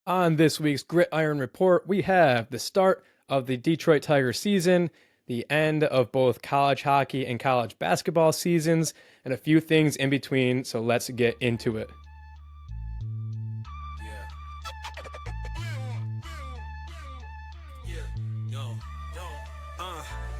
On this week's Gridiron Report, we have the start of the Detroit Tigers season, the end of both college hockey and college basketball seasons, and a few things in between, so let's get into it.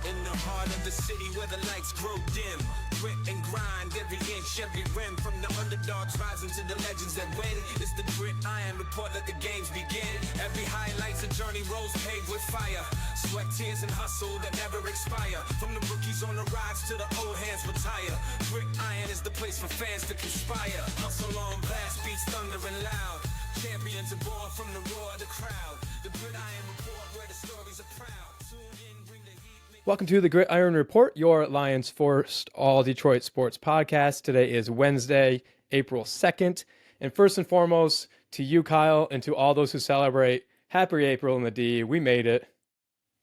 In the heart of the city where the lights grow dim, grit and grind every inch, every rim, from the underdogs rising to the legends that win. It's the Gridiron Report, let the games begin. Every highlight's a journey, roads paved with fire, sweat, tears, and hustle that never expire. From the rookies on the rise to the old hands retire, Gridiron is the place for fans to conspire. Hustle on blast, beats thunder and loud, champions are born from the roar of the crowd. The Gridiron Report, where the stories are proud. Tune in, bring the heat. Welcome to the Gridiron Report, your Lions First All Detroit Sports podcast. Today is Wednesday, April 2nd. And first and foremost, to you, Kyle, and to all those who celebrate, happy April in the D. We made it.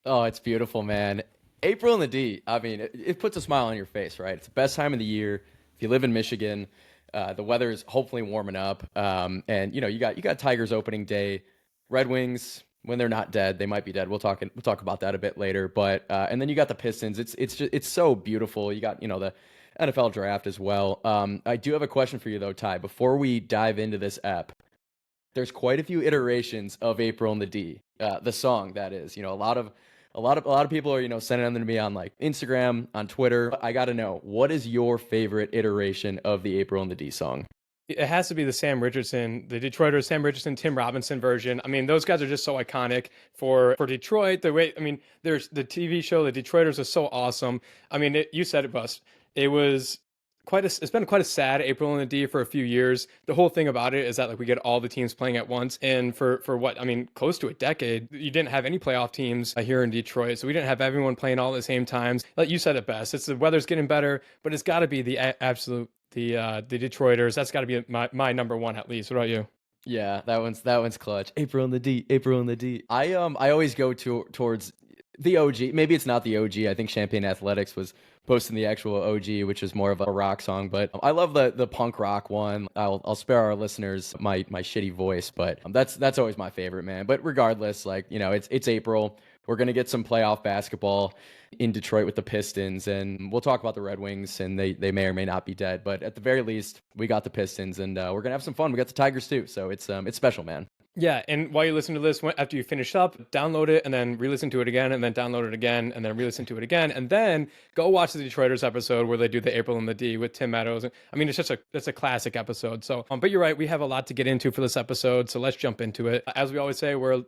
Oh, it's beautiful, man. April in the D. I mean, it puts a smile on your face, right? It's the best time of the year. If you live in Michigan, the weather is hopefully warming up. And you got Tigers opening day, Red Wings. When they're not dead, they might be dead. We'll talk about that a bit later. But and then you got the Pistons. It's so beautiful. You got the NFL draft as well. I do have a question for you though, Ty. Before we dive into this app, there's quite a few iterations of April in the D. The song, that is. A lot of people are sending them to me on like Instagram, on Twitter. I got to know, what is your favorite iteration of the April in the D song? It has to be the Sam Richardson, the Detroiters, Sam Richardson, Tim Robinson version. I mean, those guys are just so iconic for Detroit. There's the TV show, the Detroiters, is so awesome. I mean, you said it, Bust. It's been quite a sad April in the D for a few years. The whole thing about it is that we get all the teams playing at once, and for close to a decade, you didn't have any playoff teams here in Detroit, so we didn't have everyone playing all at the same times. Like you said it best, it's the weather's getting better, but it's got to be the Detroiters. That's got to be my number one at least. What about you? Yeah, that one's clutch. April in the D. April in the D. I always go towards the OG. Maybe it's not the OG. I think Champaign Athletics was posting the actual OG, which is more of a rock song. But I love the punk rock one. I'll spare our listeners my shitty voice, but that's always my favorite, man. But regardless, it's April. We're gonna get some playoff basketball in Detroit with the Pistons, and we'll talk about the Red Wings, and they may or may not be dead. But at the very least, we got the Pistons, and we're gonna have some fun. We got the Tigers too, so it's special, man. Yeah, and while you listen to this, after you finish up, download it and then re-listen to it again, and then download it again, and then re-listen to it again, and then go watch the Detroiters episode where they do the April in the D with Tim Meadows. I mean, it's a classic episode. So, but you're right, we have a lot to get into for this episode, so let's jump into it. As we always say, we're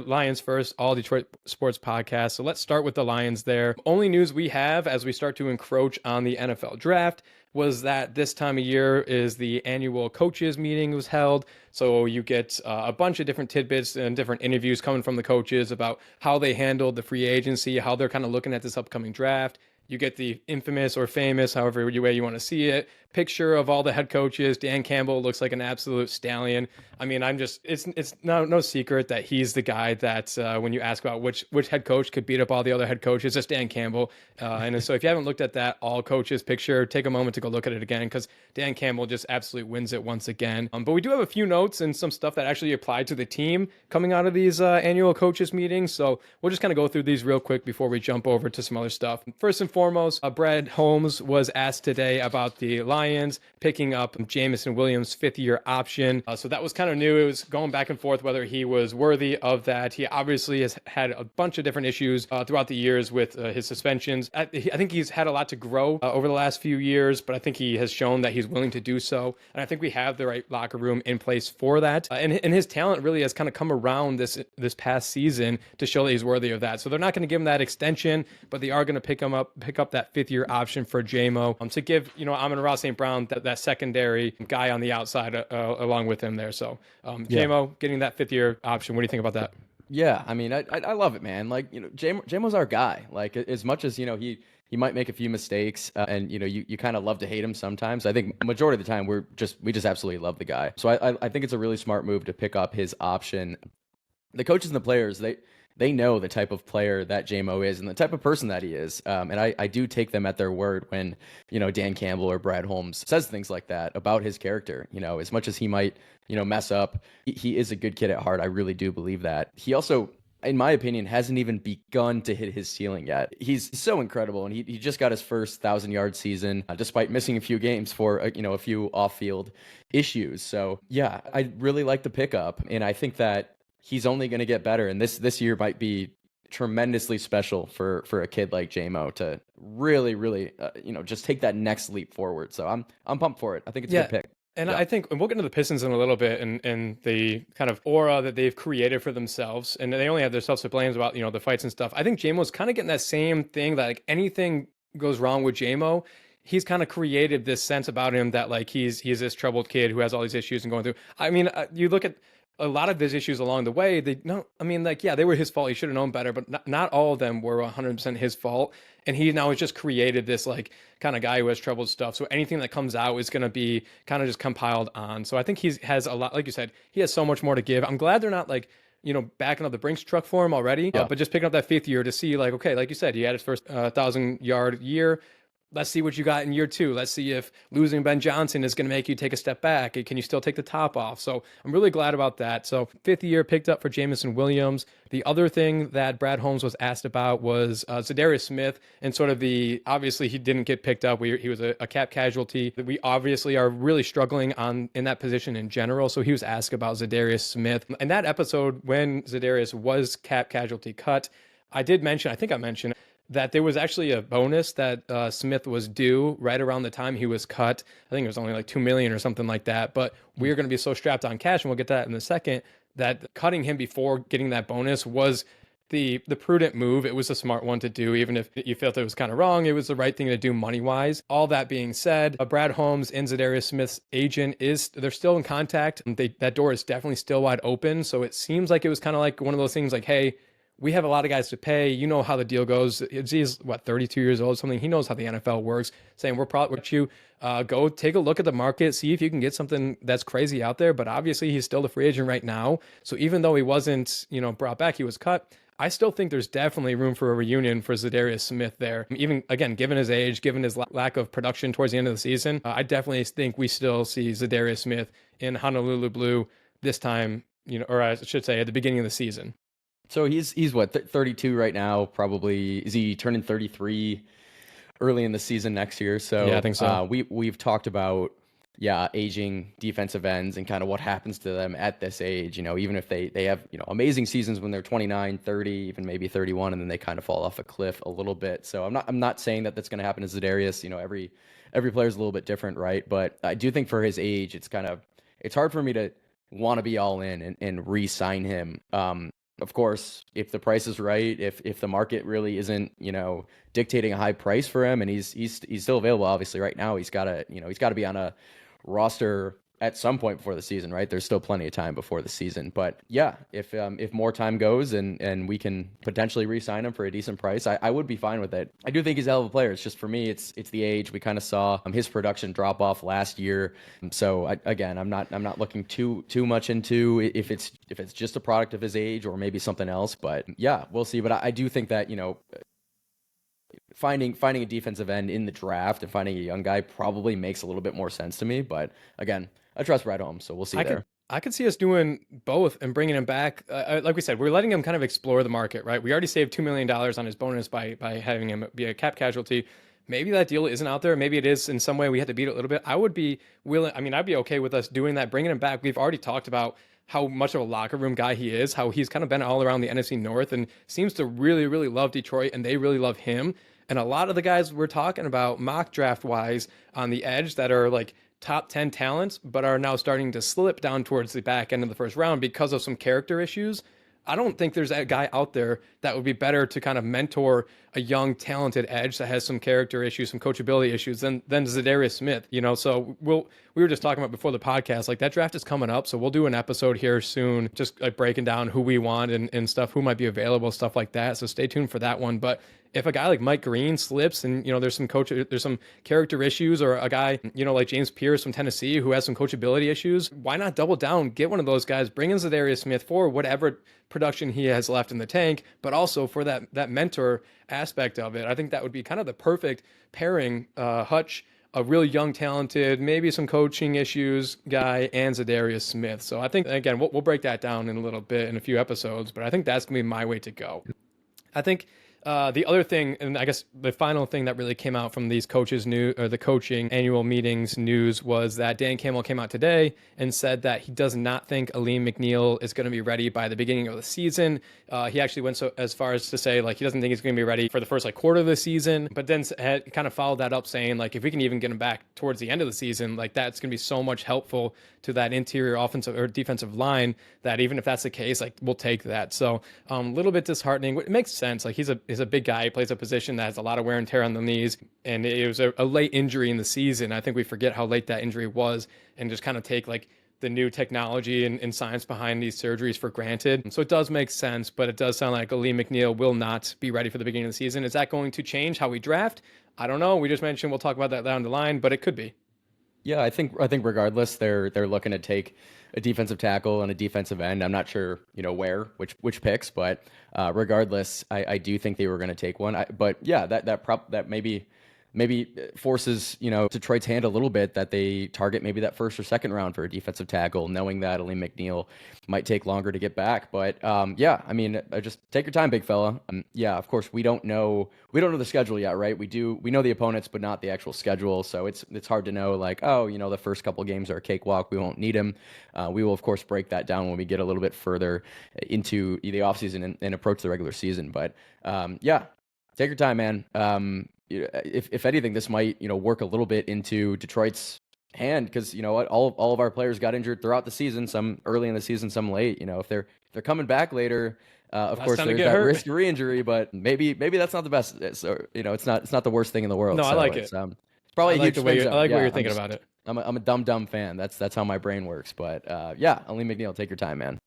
Lions First, all Detroit sports podcast. So let's start with the Lions there. Only news we have as we start to encroach on the NFL draft was that this time of year is the annual coaches meeting was held. So you get a bunch of different tidbits and different interviews coming from the coaches about how they handled the free agency, how they're kind of looking at this upcoming draft. You get the infamous or famous, however way you want to see it, picture of all the head coaches. Dan Campbell looks like an absolute stallion. I mean, it's no secret that he's the guy that when you ask about which head coach could beat up all the other head coaches, it's Dan Campbell. And so if you haven't looked at that all coaches picture, take a moment to go look at it again, because Dan Campbell just absolutely wins it once again. But we do have a few notes and some stuff that actually applied to the team coming out of these annual coaches meetings. So we'll just kind of go through these real quick before we jump over to some other stuff. First and foremost, Brad Holmes was asked today about the Lions picking up Jamison Williams' fifth-year option. So that was kind of new. It was going back and forth whether he was worthy of that. He obviously has had a bunch of different issues throughout the years with his suspensions. I think he's had a lot to grow over the last few years, but I think he has shown that he's willing to do so. And I think we have the right locker room in place for that. And his talent really has kind of come around this past season to show that he's worthy of that. So they're not going to give him that extension, but they are going to pick up that fifth-year option for JMO to give Amon-Ra St. Brown that secondary guy on the outside along with him there. So JMO getting that fifth-year option. What do you think about that? Yeah, I mean, I love it, man. Like, JMO's our guy. Like, as much as he might make a few mistakes, and you kind of love to hate him sometimes. I think majority of the time we just absolutely love the guy. So I think it's a really smart move to pick up his option. The coaches and the players, they know the type of player that JMO is and the type of person that he is. And I do take them at their word when, Dan Campbell or Brad Holmes says things like that about his character. As much as he might, mess up, he is a good kid at heart. I really do believe that. He also, in my opinion, hasn't even begun to hit his ceiling yet. He's so incredible, and he just got his first 1,000-yard season, despite missing a few games for a few off-field issues. So yeah, I really like the pickup, and I think that he's only going to get better. And this year might be tremendously special for a kid like JMO to really, just take that next leap forward. So I'm pumped for it. I think it's a good pick. And Yeah. I think, and we'll get into the Pistons in a little bit, and the kind of aura that they've created for themselves, and they only have themselves to blame about the fights and stuff. I think JMO's kind of getting that same thing, that like anything goes wrong with JMO, he's kind of created this sense about him that like he's this troubled kid who has all these issues and going through. I mean, you look at a lot of his issues along the way. They were his fault. He should have known better, but not all of them were 100% his fault. And he now has just created this like kind of guy who has troubled stuff. So anything that comes out is going to be kind of just compiled on. So I think he has a lot, like you said, he has so much more to give. I'm glad they're not like, backing up the Brinks truck for him already, but just picking up that 5th year to see like, okay, like you said, he had his first 1,000-yard year. Let's see what you got in year 2. Let's see if losing Ben Johnson is going to make you take a step back. Can you still take the top off? So I'm really glad about that. So 5th year picked up for Jamison Williams. The other thing that Brad Holmes was asked about was Zadarius Smith, and sort of obviously he didn't get picked up. He was a cap casualty. We obviously are really struggling in that position in general. So he was asked about Zadarius Smith. In that episode, when Zadarius was cap casualty cut, I think I mentioned that there was actually a bonus that Smith was due right around the time he was cut. I think it was only like $2 million or something like that. But we are going to be so strapped on cash, and we'll get to that in a second, that cutting him before getting that bonus was the prudent move. It was a smart one to do, even if you felt it was kind of wrong. It was the right thing to do money-wise. All that being said, Brad Holmes and Zadarius Smith's agent they're still in contact. That door is definitely still wide open. So it seems like it was kind of like one of those things like, hey, we have a lot of guys to pay. You know how the deal goes. He's 32 years old, something. He knows how the NFL works. Saying we're probably with you. Go take a look at the market, see if you can get something that's crazy out there. But obviously, he's still the free agent right now. So even though he wasn't, brought back, he was cut. I still think there's definitely room for a reunion for Zadarius Smith there. Even again, given his age, given his lack of production towards the end of the season, I definitely think we still see Zadarius Smith in Honolulu Blue this time. Or I should say, at the beginning of the season. So he's what, 32 right now, probably. Is he turning 33 early in the season next year? So yeah, I think so. We've talked about, aging defensive ends and kind of what happens to them at this age, even if they have, amazing seasons when they're 29, 30, even maybe 31, and then they kind of fall off a cliff a little bit. So I'm not saying that that's going to happen to Zadarius. Every player is a little bit different, right? But I do think for his age, it's hard for me to want to be all in and re-sign him. Of course, if the price is right, if the market really isn't, dictating a high price for him, and he's still available, obviously right now, he's got to be on a roster at some point before the season, right? There's still plenty of time before the season, but yeah, if more time goes and we can potentially re-sign him for a decent price, I would be fine with it. I do think he's a hell of a player. It's just, for me, it's the age. We kind of saw his production drop off last year. So I'm not looking too much into if it's just a product of his age or maybe something else, but yeah, we'll see. But I do think that, finding a defensive end in the draft and finding a young guy probably makes a little bit more sense to me. But again, I trust Brad Holmes, so we'll see there. I could see us doing both and bringing him back. Like we said, we're letting him kind of explore the market, right? We already saved $2 million on his bonus by having him be a cap casualty. Maybe that deal isn't out there. Maybe it is in some way. We had to beat it a little bit. I would be willing. I mean, I'd be okay with us doing that, bringing him back. We've already talked about how much of a locker room guy he is, how he's kind of been all around the NFC North and seems to really, really love Detroit, and they really love him. And a lot of the guys we're talking about mock draft wise on the edge that are like top 10 talents, but are now starting to slip down towards the back end of the first round because of some character issues. I don't think there's a guy out there that would be better to kind of mentor a young, talented edge that has some character issues, some coachability issues than Zadarius Smith, So we were just talking about before the podcast, like that draft is coming up. So we'll do an episode here soon, just like breaking down who we want and stuff, who might be available, stuff like that. So stay tuned for that one. But if a guy like Mike Green slips and, there's some character issues, or a guy, like James Pierce from Tennessee who has some coachability issues, why not double down, get one of those guys, bring in Zadarius Smith for whatever production he has left in the tank, but also for that mentor aspect of it. I think that would be kind of the perfect pairing, Hutch, a really young, talented, maybe some coaching issues guy, and Zadarius Smith. So I think, again, we'll break that down in a little bit in a few episodes, but I think that's going to be my way to go. I think the other thing, and I guess the final thing that really came out from these the coaching annual meetings news, was that Dan Campbell came out today and said that he does not think Aleem McNeil is going to be ready by the beginning of the season. He actually went as far as to say, like, he doesn't think he's going to be ready for the first quarter of the season, but then had kind of followed that up saying, like, if we can even get him back towards the end of the season, like, that's going to be so much helpful to that interior offensive or defensive line that even if that's the case, like, we'll take that. So a little bit disheartening. It makes sense. Like, he's a big guy. He plays a position that has a lot of wear and tear on the knees, and it was a late injury in the season. I think we forget how late that injury was and just kind of take, like, the new technology and science behind these surgeries for granted. So it does make sense, but it does sound like Aleem McNeil will not be ready for the beginning of the season. Is that going to change how we draft? I don't know. We just mentioned we'll talk about that down the line, but it could be. Yeah, I think regardless, they're looking to take a defensive tackle and a defensive end. I'm not sure, which picks, but regardless, I do think they were going to take one. But yeah, that maybe forces, Detroit's hand a little bit, that they target maybe that first or second round for a defensive tackle, knowing that Aleem McNeil might take longer to get back. But yeah, I mean, just take your time, big fella. Yeah, of course, we don't know the schedule yet, right? We know the opponents, but not the actual schedule. So it's hard to know, like, oh, the first couple of games are a cakewalk, we won't need him. We will, of course, break that down when we get a little bit further into the offseason and approach the regular season. But yeah, take your time, man. If anything, this might, work a little bit into Detroit's hand, because you know what, all of our players got injured throughout the season, some early in the season, some late. If they're coming back later, of course there's that risk of re-injury, but maybe that's not the best. So it's not the worst thing in the world. No, so I like it's, it. It's probably I a like huge the way thing. I like what you're thinking about it. I'm a dumb fan. That's how my brain works. But yeah, Aleem McNeil, take your time, man.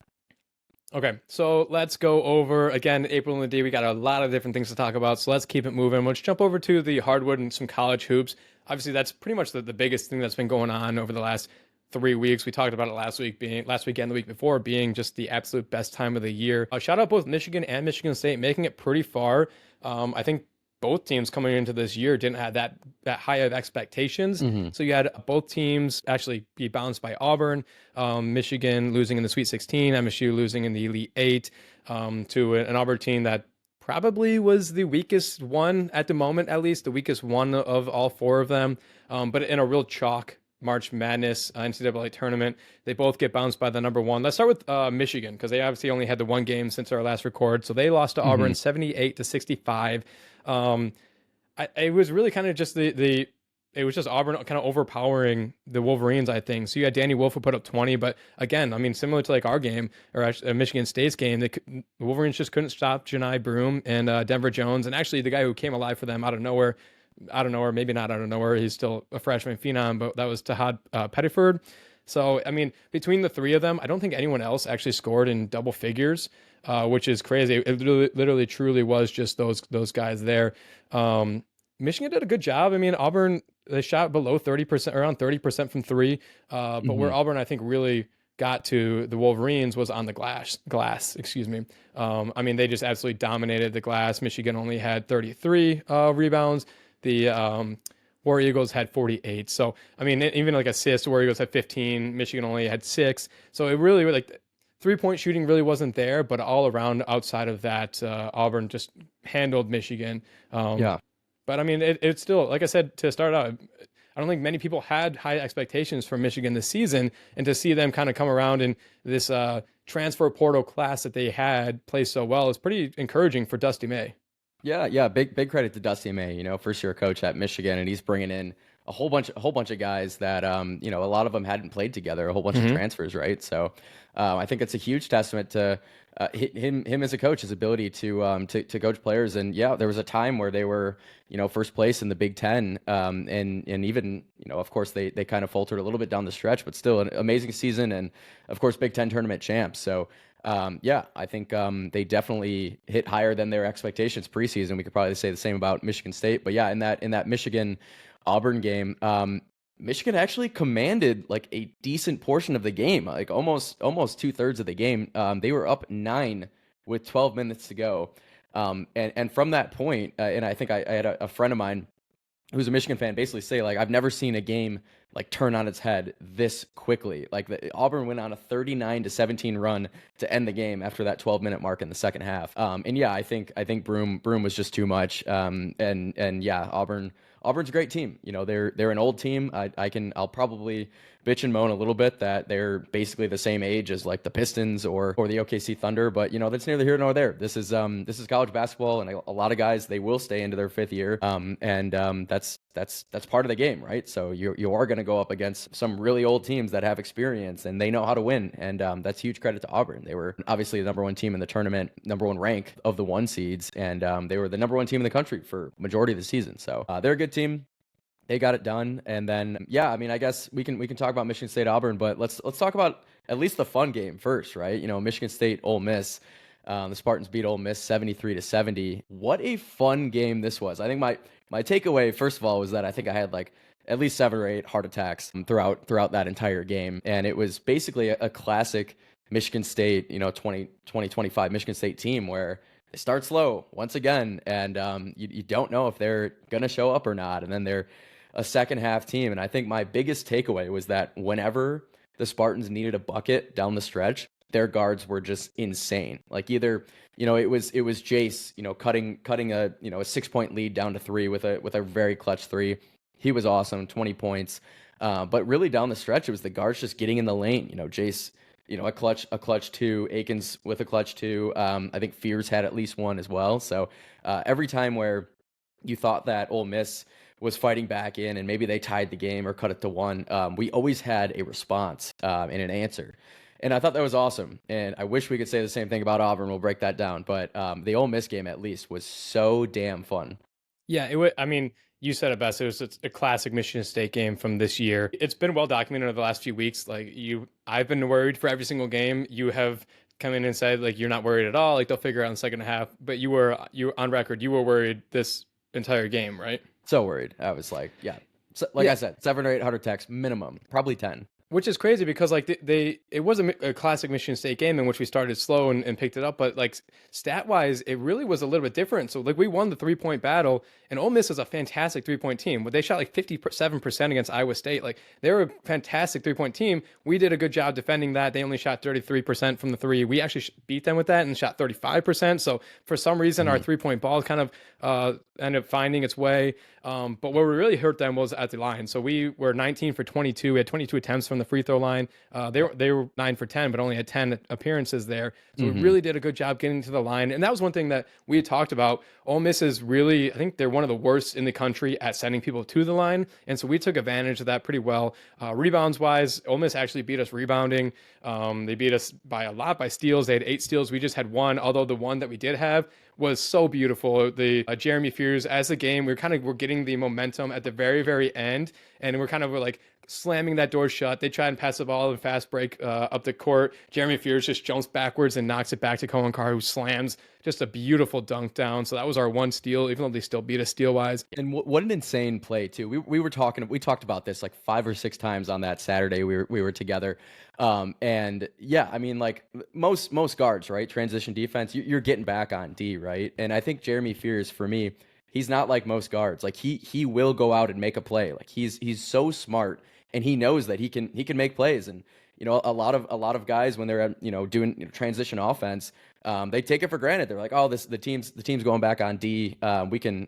Okay, so let's go over, again, April in the D. We got a lot of different things to talk about, so let's keep it moving. Let's jump over to the hardwood and some college hoops. Obviously, that's pretty much the biggest thing that's been going on over the last 3 weeks. We talked about it last weekend, the week before, being just the absolute best time of the year. Shout out both Michigan and Michigan State, making it pretty far. I think both teams coming into this year didn't have that high of expectations. Mm-hmm. So you had both teams actually be bounced by Auburn, Michigan losing in the Sweet 16, MSU losing in the Elite 8 to an Auburn team that probably was the weakest one at the moment, at least the weakest one of all four of them. But in a real chalk March Madness NCAA tournament, they both get bounced by the number one. Let's start with Michigan, because they obviously only had the one game since our last record. So they lost to Auburn 78-65. It was really kind of just it was just Auburn kind of overpowering the Wolverines, I think. So you had Danny Wolf who put up 20, but again, I mean, similar to like our game, or actually Michigan State's game, the Wolverines just couldn't stop Janai Broome and Denver Jones. And actually the guy who came alive for them out of nowhere, maybe not out of nowhere, he's still a freshman phenom, but that was Tahad Pettiford. So, I mean, between the three of them, I don't think anyone else actually scored in double figures, which is crazy. It literally truly was just those guys there. Michigan did a good job. I mean, Auburn, they shot below 30%, around 30% from three. But where Auburn, I think, really got to the Wolverines was on the glass. Excuse me. I mean, they just absolutely dominated the glass. Michigan only had 33 rebounds. The War Eagles had 48. So, I mean, even like assists, War Eagles had 15. Michigan only had 6. So it really, like, three-point shooting really wasn't there, but all around outside of that, Auburn just handled Michigan. Yeah. But, I mean, it's still, like I said, to start out, I don't think many people had high expectations for Michigan this season, and to see them kind of come around in this transfer portal class that they had play so well is pretty encouraging for Dusty May. Yeah, big credit to Dusty May, first year coach at Michigan, and he's bringing in a whole bunch of guys that a lot of them hadn't played together, a whole bunch of transfers, right? So I think it's a huge testament to him as a coach, his ability to coach players. And yeah, there was a time where they were first place in the Big Ten, and even of course they kind of faltered a little bit down the stretch, but still an amazing season, and of course Big Ten tournament champs. So Yeah, I think they definitely hit higher than their expectations preseason. We could probably say the same about Michigan State, but yeah, in that Michigan Auburn game, Michigan actually commanded like a decent portion of the game, like almost 2/3 of the game. They were up 9 with 12 minutes to go, and from that point, and I think I had a friend of mine who's a Michigan fan basically say like I've never seen a game like turn on its head this quickly. Like Auburn went on a 39-17 run to end the game after that 12-minute mark in the second half. And yeah, I think Broom was just too much. And yeah, Auburn's a great team. You know, they're an old team. I'll probably bitch and moan a little bit that they're basically the same age as like the Pistons or the OKC Thunder, but you know, that's neither here nor there. This is college basketball, and a lot of guys, they will stay into their fifth year. That's part of the game, right? So you are going to go up against some really old teams that have experience and they know how to win, and that's huge credit to Auburn. They were obviously the number one team in the tournament, number one rank of the one seeds, and they were the number one team in the country for majority of the season. So they're a good team. They got it done. And then, yeah, I mean, I guess we can talk about Michigan State Auburn, but let's talk about at least the fun game first, right? You know, Michigan State Ole Miss. The Spartans beat Ole Miss 73-70. What a fun game this was. I think my takeaway, first of all, was that I think I had like at least 7 or 8 heart attacks throughout that entire game. And it was basically a classic Michigan State, you know, 2025 Michigan State team where they start slow once again, and you don't know if they're going to show up or not. And then they're a second half team. And I think my biggest takeaway was that whenever the Spartans needed a bucket down the stretch, their guards were just insane. Like either, you know, it was Jace, you know, cutting a, you know, a 6-point lead down to 3 with a very clutch 3. He was awesome, 20 points. But really down the stretch, it was the guards just getting in the lane. You know, Jace, you know, a clutch 2, Akins with a clutch 2. I think Fears had at least one as well. So every time where you thought that Ole Miss was fighting back in and maybe they tied the game or cut it to 1, we always had a response and an answer. And I thought that was awesome. And I wish we could say the same thing about Auburn. We'll break that down. But the Ole Miss game, at least, was so damn fun. Yeah, it would. I mean, you said it best. It was a classic Michigan State game from this year. It's been well documented over the last few weeks. Like I've been worried for every single game. You have come in and said like you're not worried at all. Like they'll figure it out in the second half. But you were on record. You were worried this entire game, right? So worried. I was like, yeah. So, like I said, 7 or 8 heart attacks minimum, probably 10. Which is crazy because like it was a classic Michigan State game in which we started slow and picked it up, but like stat wise, it really was a little bit different. So like we won the 3-point battle, and Ole Miss is a fantastic 3-point team. But they shot like 57% against Iowa State. Like they're a fantastic 3-point team. We did a good job defending that. They only shot 33% from the 3. We actually beat them with that and shot 35%. So for some reason, our 3-point ball kind of ended up finding its way. But where we really hurt them was at the line. So we were 19 for 22. We had 22 attempts from the free throw line. They were 9 for 10, but only had 10 appearances there. So we really did a good job getting to the line. And that was one thing that we had talked about. Ole Miss is really, I think they're one of the worst in the country at sending people to the line. And so we took advantage of that pretty well. Rebounds wise, Ole Miss actually beat us rebounding. They beat us by a lot by steals. They had 8 steals. We just had 1, although the one that we did have was so beautiful. The Jeremy Fears, as the game, we're getting the momentum at the very, very end, and we're like slamming that door shut. They try and pass the ball in fast break up the court. Jeremy Fears just jumps backwards and knocks it back to Cohen Carr, who slams just a beautiful dunk down. So that was our 1 steal, even though they still beat us steal wise. And what an insane play too. We talked about this like 5 or 6 times on that Saturday we were together. And yeah, I mean, like most guards, right? Transition defense, you're getting back on D, right? And I think Jeremy Fears, for me, he's not like most guards. Like he will go out and make a play. Like he's so smart, and he knows that he can make plays. And you know, a lot of guys, when they're doing transition offense, they take it for granted. They're like, oh, the team's going back on D. We can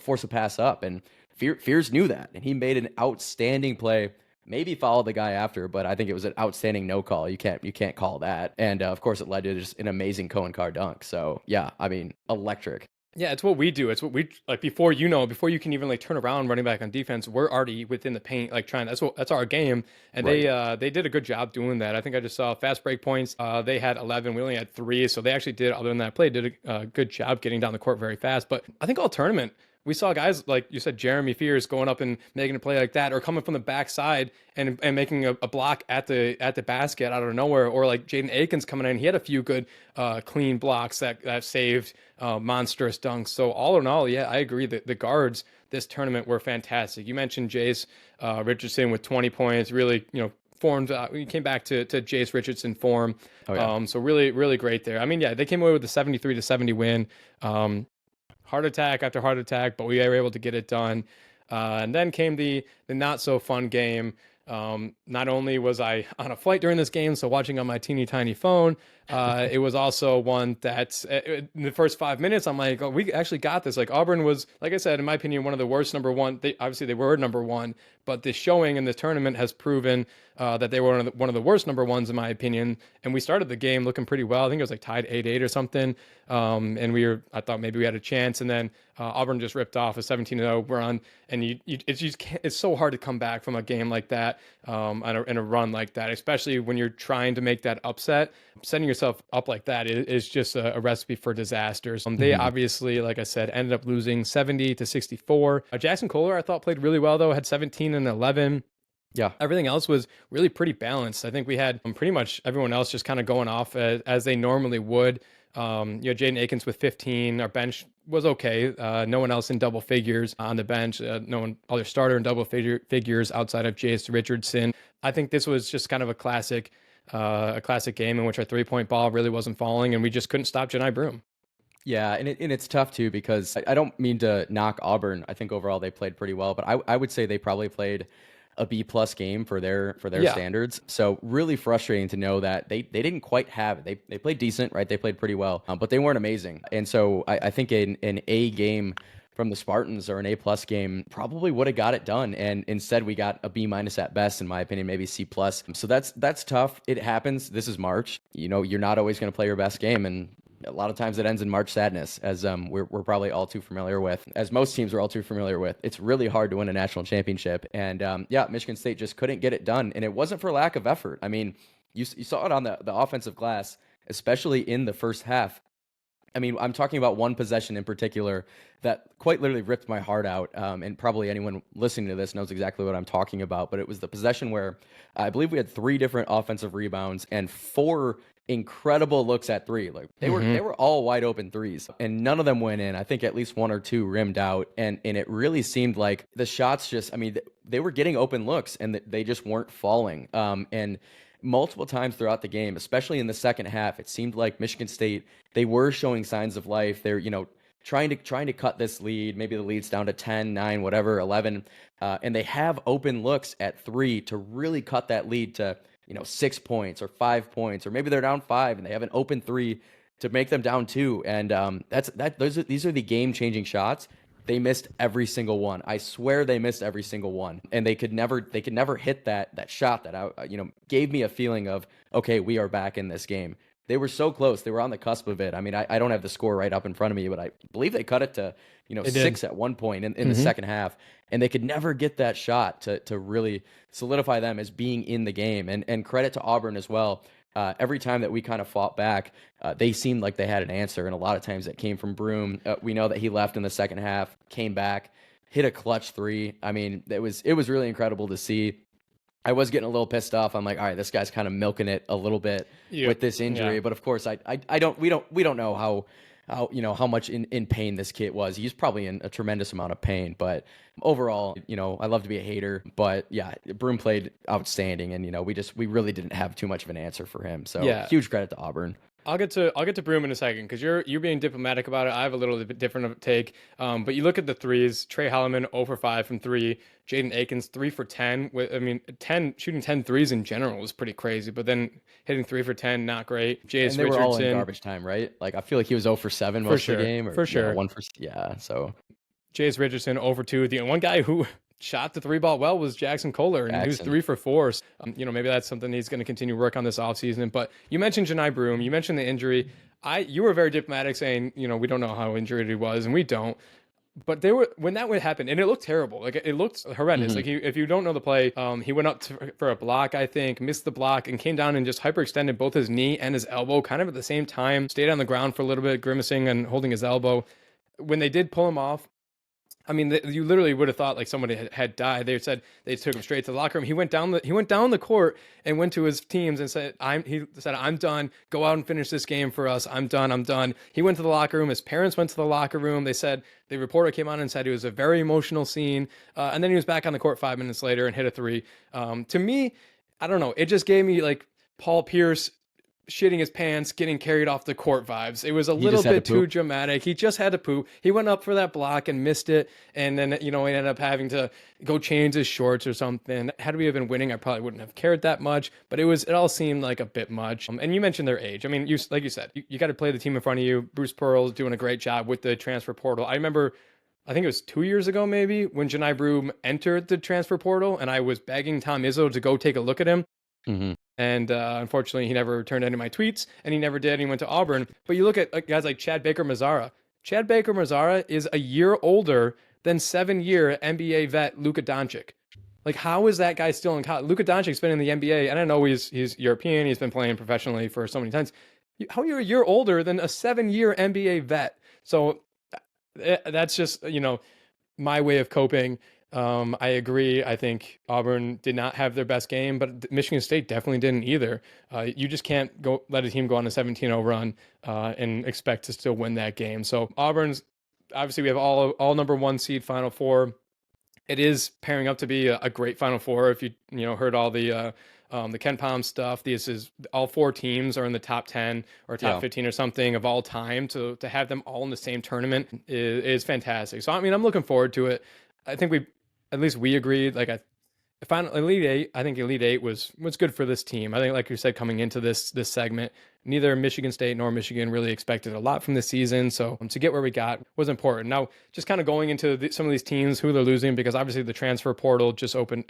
force a pass up. And Fears knew that, and he made an outstanding play. Maybe followed the guy after, but I think it was an outstanding no call. You can't call that. And of course, it led to just an amazing Cohen Carr dunk. So yeah, I mean, electric. Yeah, it's what we do. It's what we like before you can even like turn around running back on defense. We're already within the paint, like trying. That's our game, and right. They did a good job doing that. I think I just saw fast break points. They had 11. We only had 3, so they actually did. Other than that play, did a good job getting down the court very fast. But I think all tournament we saw guys like you said, Jeremy Fears going up and making a play like that, or coming from the backside and making a block at the basket out of nowhere, or like Jaden Akins coming in. He had a few good clean blocks that saved monstrous dunks. So all in all, yeah, I agree that the guards this tournament were fantastic. You mentioned Jace Richardson with 20 points, really, formed. We came back to Jace Richardson form. Oh, yeah. So really, really great there. I mean, yeah, they came away with a 73-70 win. Heart attack after heart attack, but we were able to get it done. And then came the not so fun game. Not only was I on a flight during this game, so watching on my teeny tiny phone, it was also one that in the first 5 minutes, I'm like, oh, we actually got this. Like Auburn was, like I said, in my opinion, one of the worst number one. Obviously they were number one, but the showing in the tournament has proven that they were one of the worst number ones in my opinion. And we started the game looking pretty well. I think it was like tied 8-8 or something. And I thought maybe we had a chance, and then Auburn just ripped off a 17-0 run. And it's so hard to come back from a game like that, in a run like that, especially when you're trying to make that upset. Setting yourself up like that is just a recipe for disasters. They obviously, like I said, ended up losing 70-64. Jackson Kohler, I thought, played really well though, had 17 and 11. Yeah. Everything else was really pretty balanced. I think we had pretty much everyone else just kind of going off as they normally would. Jaden Akins with 15. Our bench was okay. No one else in double figures on the bench. No one other starter in double figures outside of Jace Richardson. I think this was just kind of a classic game in which our 3-point ball really wasn't falling, and we just couldn't stop Janai Broome. Yeah, and it's tough too, because I don't mean to knock Auburn. I think overall they played pretty well, but I would say they probably played a B+ game for their standards. So really frustrating to know that they didn't quite have it. They played decent, right? They played pretty well, but they weren't amazing. And so I think an A game from the Spartans or an A+ game probably would have got it done. And instead we got a B- at best, in my opinion, maybe C+. So that's tough. It happens. This is March. You're not always going to play your best game, and a lot of times it ends in March sadness, as we're probably all too familiar with, as most teams are all too familiar with. It's really hard to win a national championship. And Michigan State just couldn't get it done. And it wasn't for lack of effort. I mean, you saw it on the offensive glass, especially in the first half. I mean, I'm talking about one possession in particular that quite literally ripped my heart out. And probably anyone listening to this knows exactly what I'm talking about. But it was the possession where I believe we had 3 different offensive rebounds and 4 incredible looks at 3. Like they were all wide open threes, and none of them went in. I think at least 1 or 2 rimmed out, and it really seemed like the shots just, I mean, they were getting open looks and they just weren't falling. And multiple times throughout the game, especially in the second half, it seemed like Michigan State, they were showing signs of life. They're, trying to cut this lead. Maybe the lead's down to 10, 9, whatever, 11. And they have open looks at 3 to really cut that lead to, 6 points or 5 points, or maybe they're down 5 and they have an open 3 to make them down 2. And these are the game-changing shots. They missed every single one. I swear they missed every single one. And they could never hit that shot that gave me a feeling of, okay, we are back in this game. They were so close. They were on the cusp of it. I mean, I don't have the score right up in front of me, but I believe they cut it to 6 at one point in the second half, and they could never get that shot to really solidify them as being in the game. And credit to Auburn as well. Every time that we kind of fought back, they seemed like they had an answer, and a lot of times that came from Broome. We know that he left in the second half, came back, hit a clutch 3. I mean, it was really incredible to see. I was getting a little pissed off. I'm like, all right, this guy's kind of milking it a little bit with this injury. Yeah. But of course, we don't know how much in pain this kid was. He's probably in a tremendous amount of pain. But overall, I love to be a hater. But yeah, Broome played outstanding, and we really didn't have too much of an answer for him. So huge credit to Auburn. I'll get to Broome in a second, because you're being diplomatic about it. I have a little bit different take. But you look at the threes. Trey Holloman 0 for 5 from 3. Jaden Akins 3 for 10. Shooting 10 threes in general was pretty crazy. But then hitting 3 for 10, not great. Jace Richardson, were all in garbage time, right? Like I feel like he was 0 for 7 most of the game. For sure. 1 for So Jace Richardson 0 for 2. The one guy who shot the 3-ball well was Jackson Kohler, and he was 3 for 4. Maybe that's something he's going to continue to work on this offseason. But you mentioned Janai Broome. You mentioned the injury. You were very diplomatic, saying, we don't know how injured he was, and we don't. But when that would happen, and it looked terrible. Like it looked horrendous. Like if you don't know the play, he went up for a block, I think, missed the block, and came down and just hyperextended both his knee and his elbow, kind of at the same time. Stayed on the ground for a little bit, grimacing and holding his elbow. When they did pull him off, I mean, you literally would have thought like somebody had died. They said they took him straight to the locker room. He went down the court and went to his teams and said, I'm done. Go out and finish this game for us. I'm done. I'm done. He went to the locker room. His parents went to the locker room. They said the reporter came on and said it was a very emotional scene. And then he was back on the court 5 minutes later and hit a three. To me, I don't know. It just gave me like Paul Pierce shitting his pants, getting carried off the court vibes. It was a little bit too dramatic. He just had to poop. He went up for that block and missed it. And then, he ended up having to go change his shorts or something. Had we have been winning, I probably wouldn't have cared that much, but it all seemed like a bit much. And you mentioned their age. I mean, like you said, you got to play the team in front of you. Bruce Pearl's doing a great job with the transfer portal. I remember, I think it was 2 years ago, maybe, when Janai Broom entered the transfer portal and I was begging Tom Izzo to go take a look at him. Mm-hmm. And unfortunately, he never returned any of my tweets, and he never did. And he went to Auburn. But you look at guys like Chad Baker-Mazara. Chad Baker-Mazara is a year older than 7-year NBA vet Luka Doncic. Like, how is that guy still in college? Luka Doncic's been in the NBA, and I know he's European. He's been playing professionally for so many times. How are you a year older than a 7-year NBA vet? So that's just, my way of coping. I agree. I think Auburn did not have their best game, but Michigan State definitely didn't either. You just can't let a team go on a 17-0 run and expect to still win that game. So Auburn's, obviously we have all number 1 seed Final Four. It is pairing up to be a great Final Four. If you heard all the Ken Pom stuff, this is all 4 teams are in the top 10 or top 15 or something of all time. To have them all in the same tournament is fantastic. So I mean, I'm looking forward to it. I think we agreed. Like Elite Eight, I think Elite Eight was good for this team. I think, like you said, coming into this segment, neither Michigan State nor Michigan really expected a lot from this season. So to get where we got was important. Now, just kind of going into some of these teams, who they're losing, because obviously the transfer portal just opened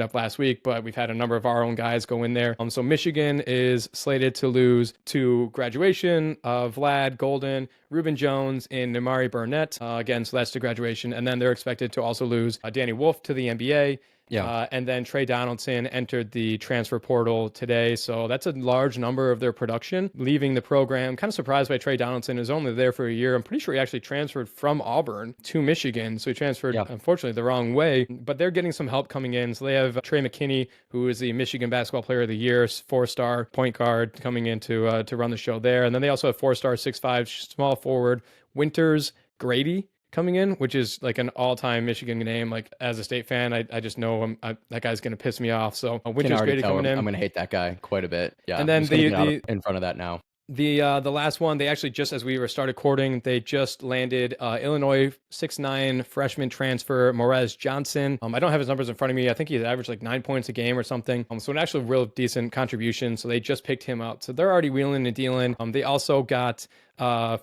up last week, but we've had a number of our own guys go in there. So Michigan is slated to lose to graduation of Vlad Golden, Reuben Jones, and Nimari Burnett. Again, so that's to graduation. And then they're expected to also lose Danny Wolf to the NBA. Yeah. And then Trey Donaldson entered the transfer portal today. So that's a large number of their production leaving the program. Kind of surprised by Trey Donaldson, is only there for a year. I'm pretty sure he actually transferred from Auburn to Michigan. So he transferred, unfortunately, the wrong way. But they're getting some help coming in. So they have Trey McKinney, who is the Michigan Basketball Player of the Year, 4-star point guard, coming in to run the show there. And then they also have 4-star, 6'5", small forward, Winters Grady, coming in, which is like an all-time Michigan name. Like, as a State fan, I just know that guy's going to piss me off. So Winters Grady coming in. I'm going to hate that guy quite a bit. Yeah. And then in front of that now. The last one, they actually, just as we started courting, they just landed Illinois 6'9" freshman transfer Morez Johnson. I don't have his numbers in front of me. I think he's averaged like 9 points a game or something. So an actual real decent contribution. So they just picked him up. So they're already wheeling and dealing. They also got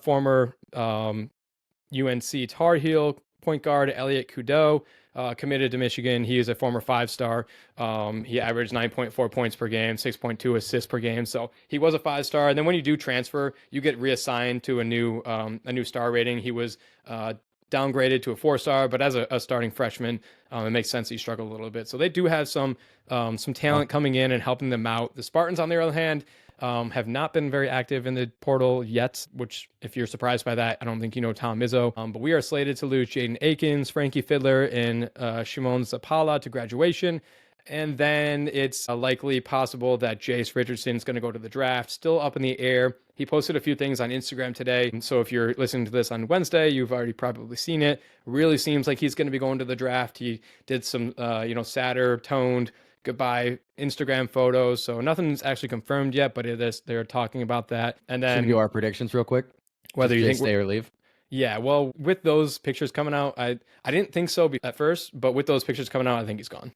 former UNC Tar Heel point guard Elliot Kudo, committed to Michigan. He is a former 5-star. He averaged 9.4 points per game, 6.2 assists per game. So he was a 5-star. And then when you do transfer, you get reassigned to a new star rating. He was downgraded to a 4-star, but as a starting freshman, it makes sense he struggled a little bit. So they do have some talent coming in and helping them out. The Spartans, on the other hand, have not been very active in the portal yet, which, if you're surprised by that, I don't think you know Tom Izzo. But we are slated to lose Jaden Akins, Frankie Fiddler, and Shimon Zapala to graduation. And then it's likely possible that Jace Richardson is going to go to the draft. Still up in the air. He posted a few things on Instagram today. So if you're listening to this on Wednesday, you've already probably seen it. Really seems like he's going to be going to the draft. He did some, sadder, toned goodbye Instagram photos. So nothing's actually confirmed yet, but they're talking about that. And then should we do our predictions real quick? Whether you think stay or leave. Yeah, well, with those pictures coming out, I didn't think so at first, but with those pictures coming out, I think he's gone.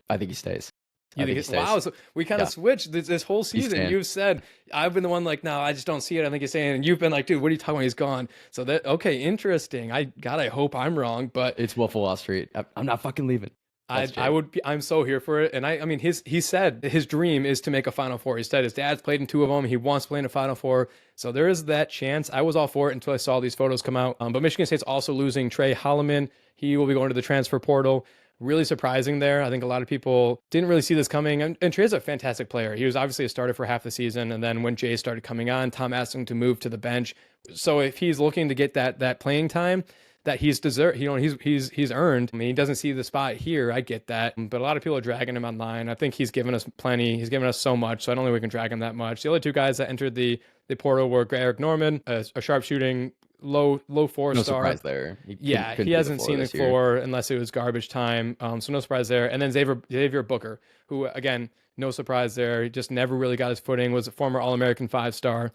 I think he stays. Wow, so we kind of switched this whole season. You've said, I've been the one like, no, I just don't see it. I think he's saying, and you've been like, dude, what are you talking about? He's gone. So okay, interesting. I hope I'm wrong, but it's Wolf of Wall Street. I'm not fucking leaving. I'm so here for it. And I mean, he said his dream is to make a Final Four. He said his dad's played in 2 of them. He wants to play in a Final Four. So there is that chance. I was all for it until I saw these photos come out. But Michigan State's also losing Trey Holloman. He will be going to the transfer portal. Really surprising there. I think a lot of people didn't really see this coming. And Trey's a fantastic player. He was obviously a starter for half the season. And then when Jay started coming on, Tom asked him to move to the bench. So if he's looking to get that playing time, that he's he's earned. I mean, he doesn't see the spot here. I get that, but a lot of people are dragging him online. I think he's given us plenty. He's given us so much, so I don't think we can drag him that much. The other two guys that entered the portal were Eric Norman, a sharpshooting low 4-star. No surprise there. He hasn't seen the floor unless it was garbage time. So no surprise there. And then Xavier Booker, who again, no surprise there. He just never really got his footing. Was a former All-American 5-star.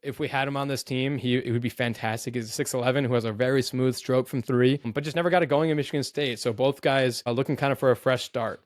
If we had him on this team, it would be fantastic. He's a 6'11" who has a very smooth stroke from three, but just never got it going in Michigan State. So both guys are looking kind of for a fresh start.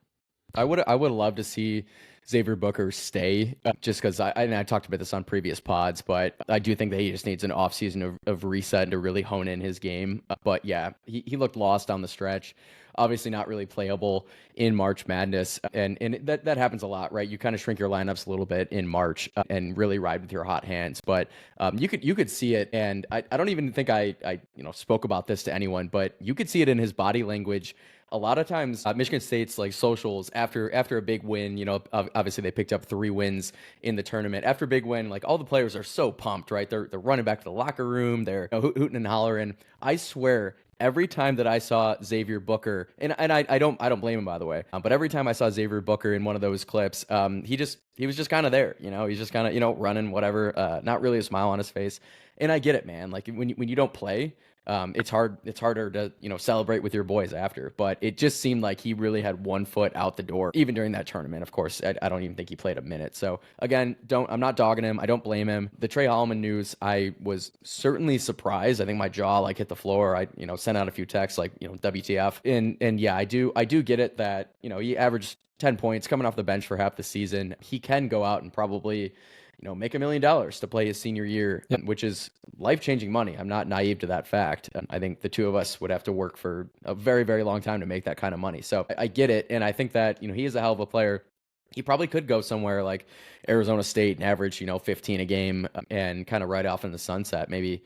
I would love to see Xavier Booker stay, just because I talked about this on previous pods, but I do think that he just needs an offseason of reset to really hone in his game. But yeah, he looked lost on the stretch. Obviously not really playable in March Madness. And that happens a lot, right? You kind of shrink your lineups a little bit in March and really ride with your hot hands. But you could see it. And I don't even think I spoke about this to anyone, but you could see it in his body language. A lot of times, Michigan State's like socials after a big win, obviously they picked up 3 wins in the tournament. After a big win, like all the players are so pumped, right? They're running back to the locker room, they're hooting and hollering. I swear, every time that I saw Xavier Booker, and I don't blame him, by the way, but every time I saw Xavier Booker in one of those clips, he was just kind of there, he's just kind of running, whatever, not really a smile on his face. And I get it, man. Like when you don't play, it's harder to celebrate with your boys after. But it just seemed like he really had one foot out the door, even during that tournament. Of course, I don't even think he played a minute. So again, I'm not dogging him. I don't blame him. The Trey Holloman news, I was certainly surprised. I think my jaw hit the floor. I sent out a few texts WTF. And yeah, I do get it that he averaged 10 points coming off the bench for half the season. He can go out and probably make $1 million to play his senior year, which is life-changing money. I'm not naive to that fact. I think the two of us would have to work for a very, very long time to make that kind of money. So I get it. And I think that, he is a hell of a player. He probably could go somewhere like Arizona State and average, 15 a game and kind of ride off in the sunset. Maybe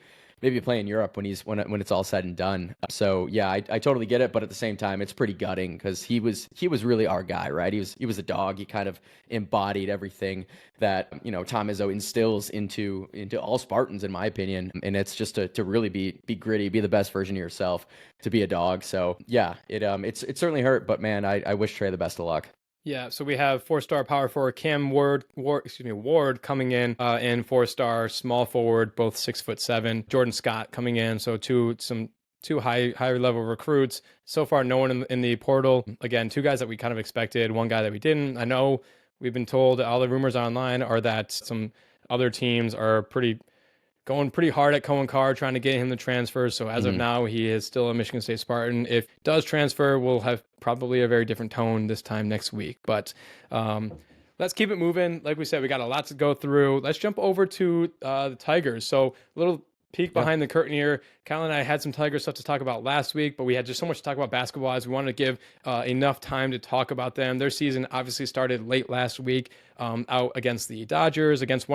play in Europe when it's all said and done. So yeah, I totally get it, but at the same time, it's pretty gutting because he was really our guy, right? He was a dog. He kind of embodied everything that Tom Izzo instills into all Spartans, in my opinion. And it's just to really be gritty, be the best version of yourself, to be a dog. So yeah, it's certainly hurt, but man, I wish Trey the best of luck. Yeah, so we have 4-star power forward Cam Ward coming in 4-star small forward, both 6'7". Jordan Scott coming in, so two higher level recruits. So far, no one in the portal. Again, 2 guys that we kind of expected, 1 guy that we didn't. I know we've been told all the rumors online are that some other teams are going pretty hard at Cohen Carr, trying to get him to transfer. So as of now, he is still a Michigan State Spartan. If he does transfer, we'll have probably a very different tone this time next week. But let's keep it moving. Like we said, we got a lot to go through. Let's jump over to the Tigers. So a little peek behind the curtain here. Kyle and I had some Tiger stuff to talk about last week, but we had just so much to talk about basketball-wise. We wanted to give enough time to talk about them. Their season obviously started late last week out against the Dodgers, against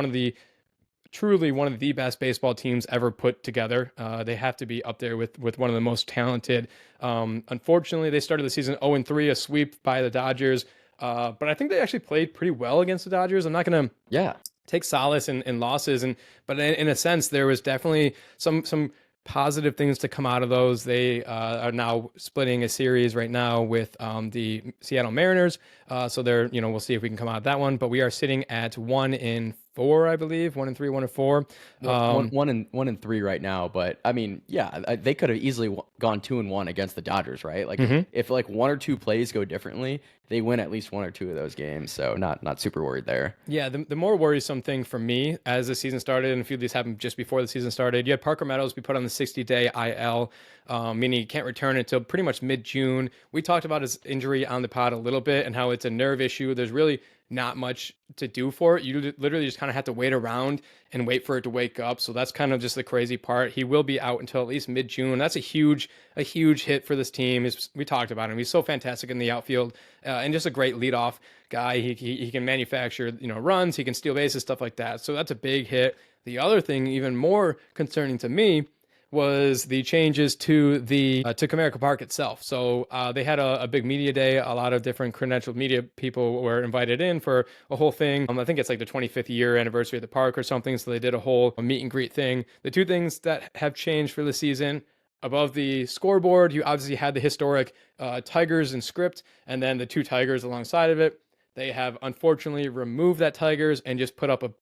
truly one of the best baseball teams ever put together. They have to be up there with one of the most talented. Unfortunately, they started the season 0-3, a sweep by the Dodgers. But I think they actually played pretty well against the Dodgers. I'm not going to take solace in losses, but in a sense, there was definitely some positive things to come out of those. They are now splitting a series right now with the Seattle Mariners. So they're, we'll see if we can come out of that one. But we are sitting at 1-4, I believe, 1-3, 1-4. 1-3 right now. But I mean, yeah, they could have easily gone 2-1 against the Dodgers, right? Like if 1 or 2 plays go differently, they win at least 1 or 2 of those games. So not super worried there. Yeah, the more worrisome thing for me as the season started, and a few of these happened just before the season started, you had Parker Meadows be put on the 60-day IL, meaning he can't return until pretty much mid-June. We talked about his injury on the pod a little bit and how it's a nerve issue. There's really not much to do for it. You literally just kind of have to wait around and wait for it to wake up. So that's kind of just the crazy part. He will be out until at least mid-June. That's a huge hit for this team. We talked about him. He's so fantastic in the outfield and just a great leadoff guy. He can manufacture runs. He can steal bases, stuff like that. So that's a big hit. The other thing, even more concerning to me, was the changes to Comerica Park itself. So they had a big media day. A lot of different credentialed media people were invited in for a whole thing. I think it's like the 25th year anniversary of the park or something. So they did a whole meet and greet thing. The 2 things that have changed for the season above the scoreboard, you obviously had the historic Tigers and script, and then the 2 Tigers alongside of it. They have unfortunately removed that Tigers and just put up a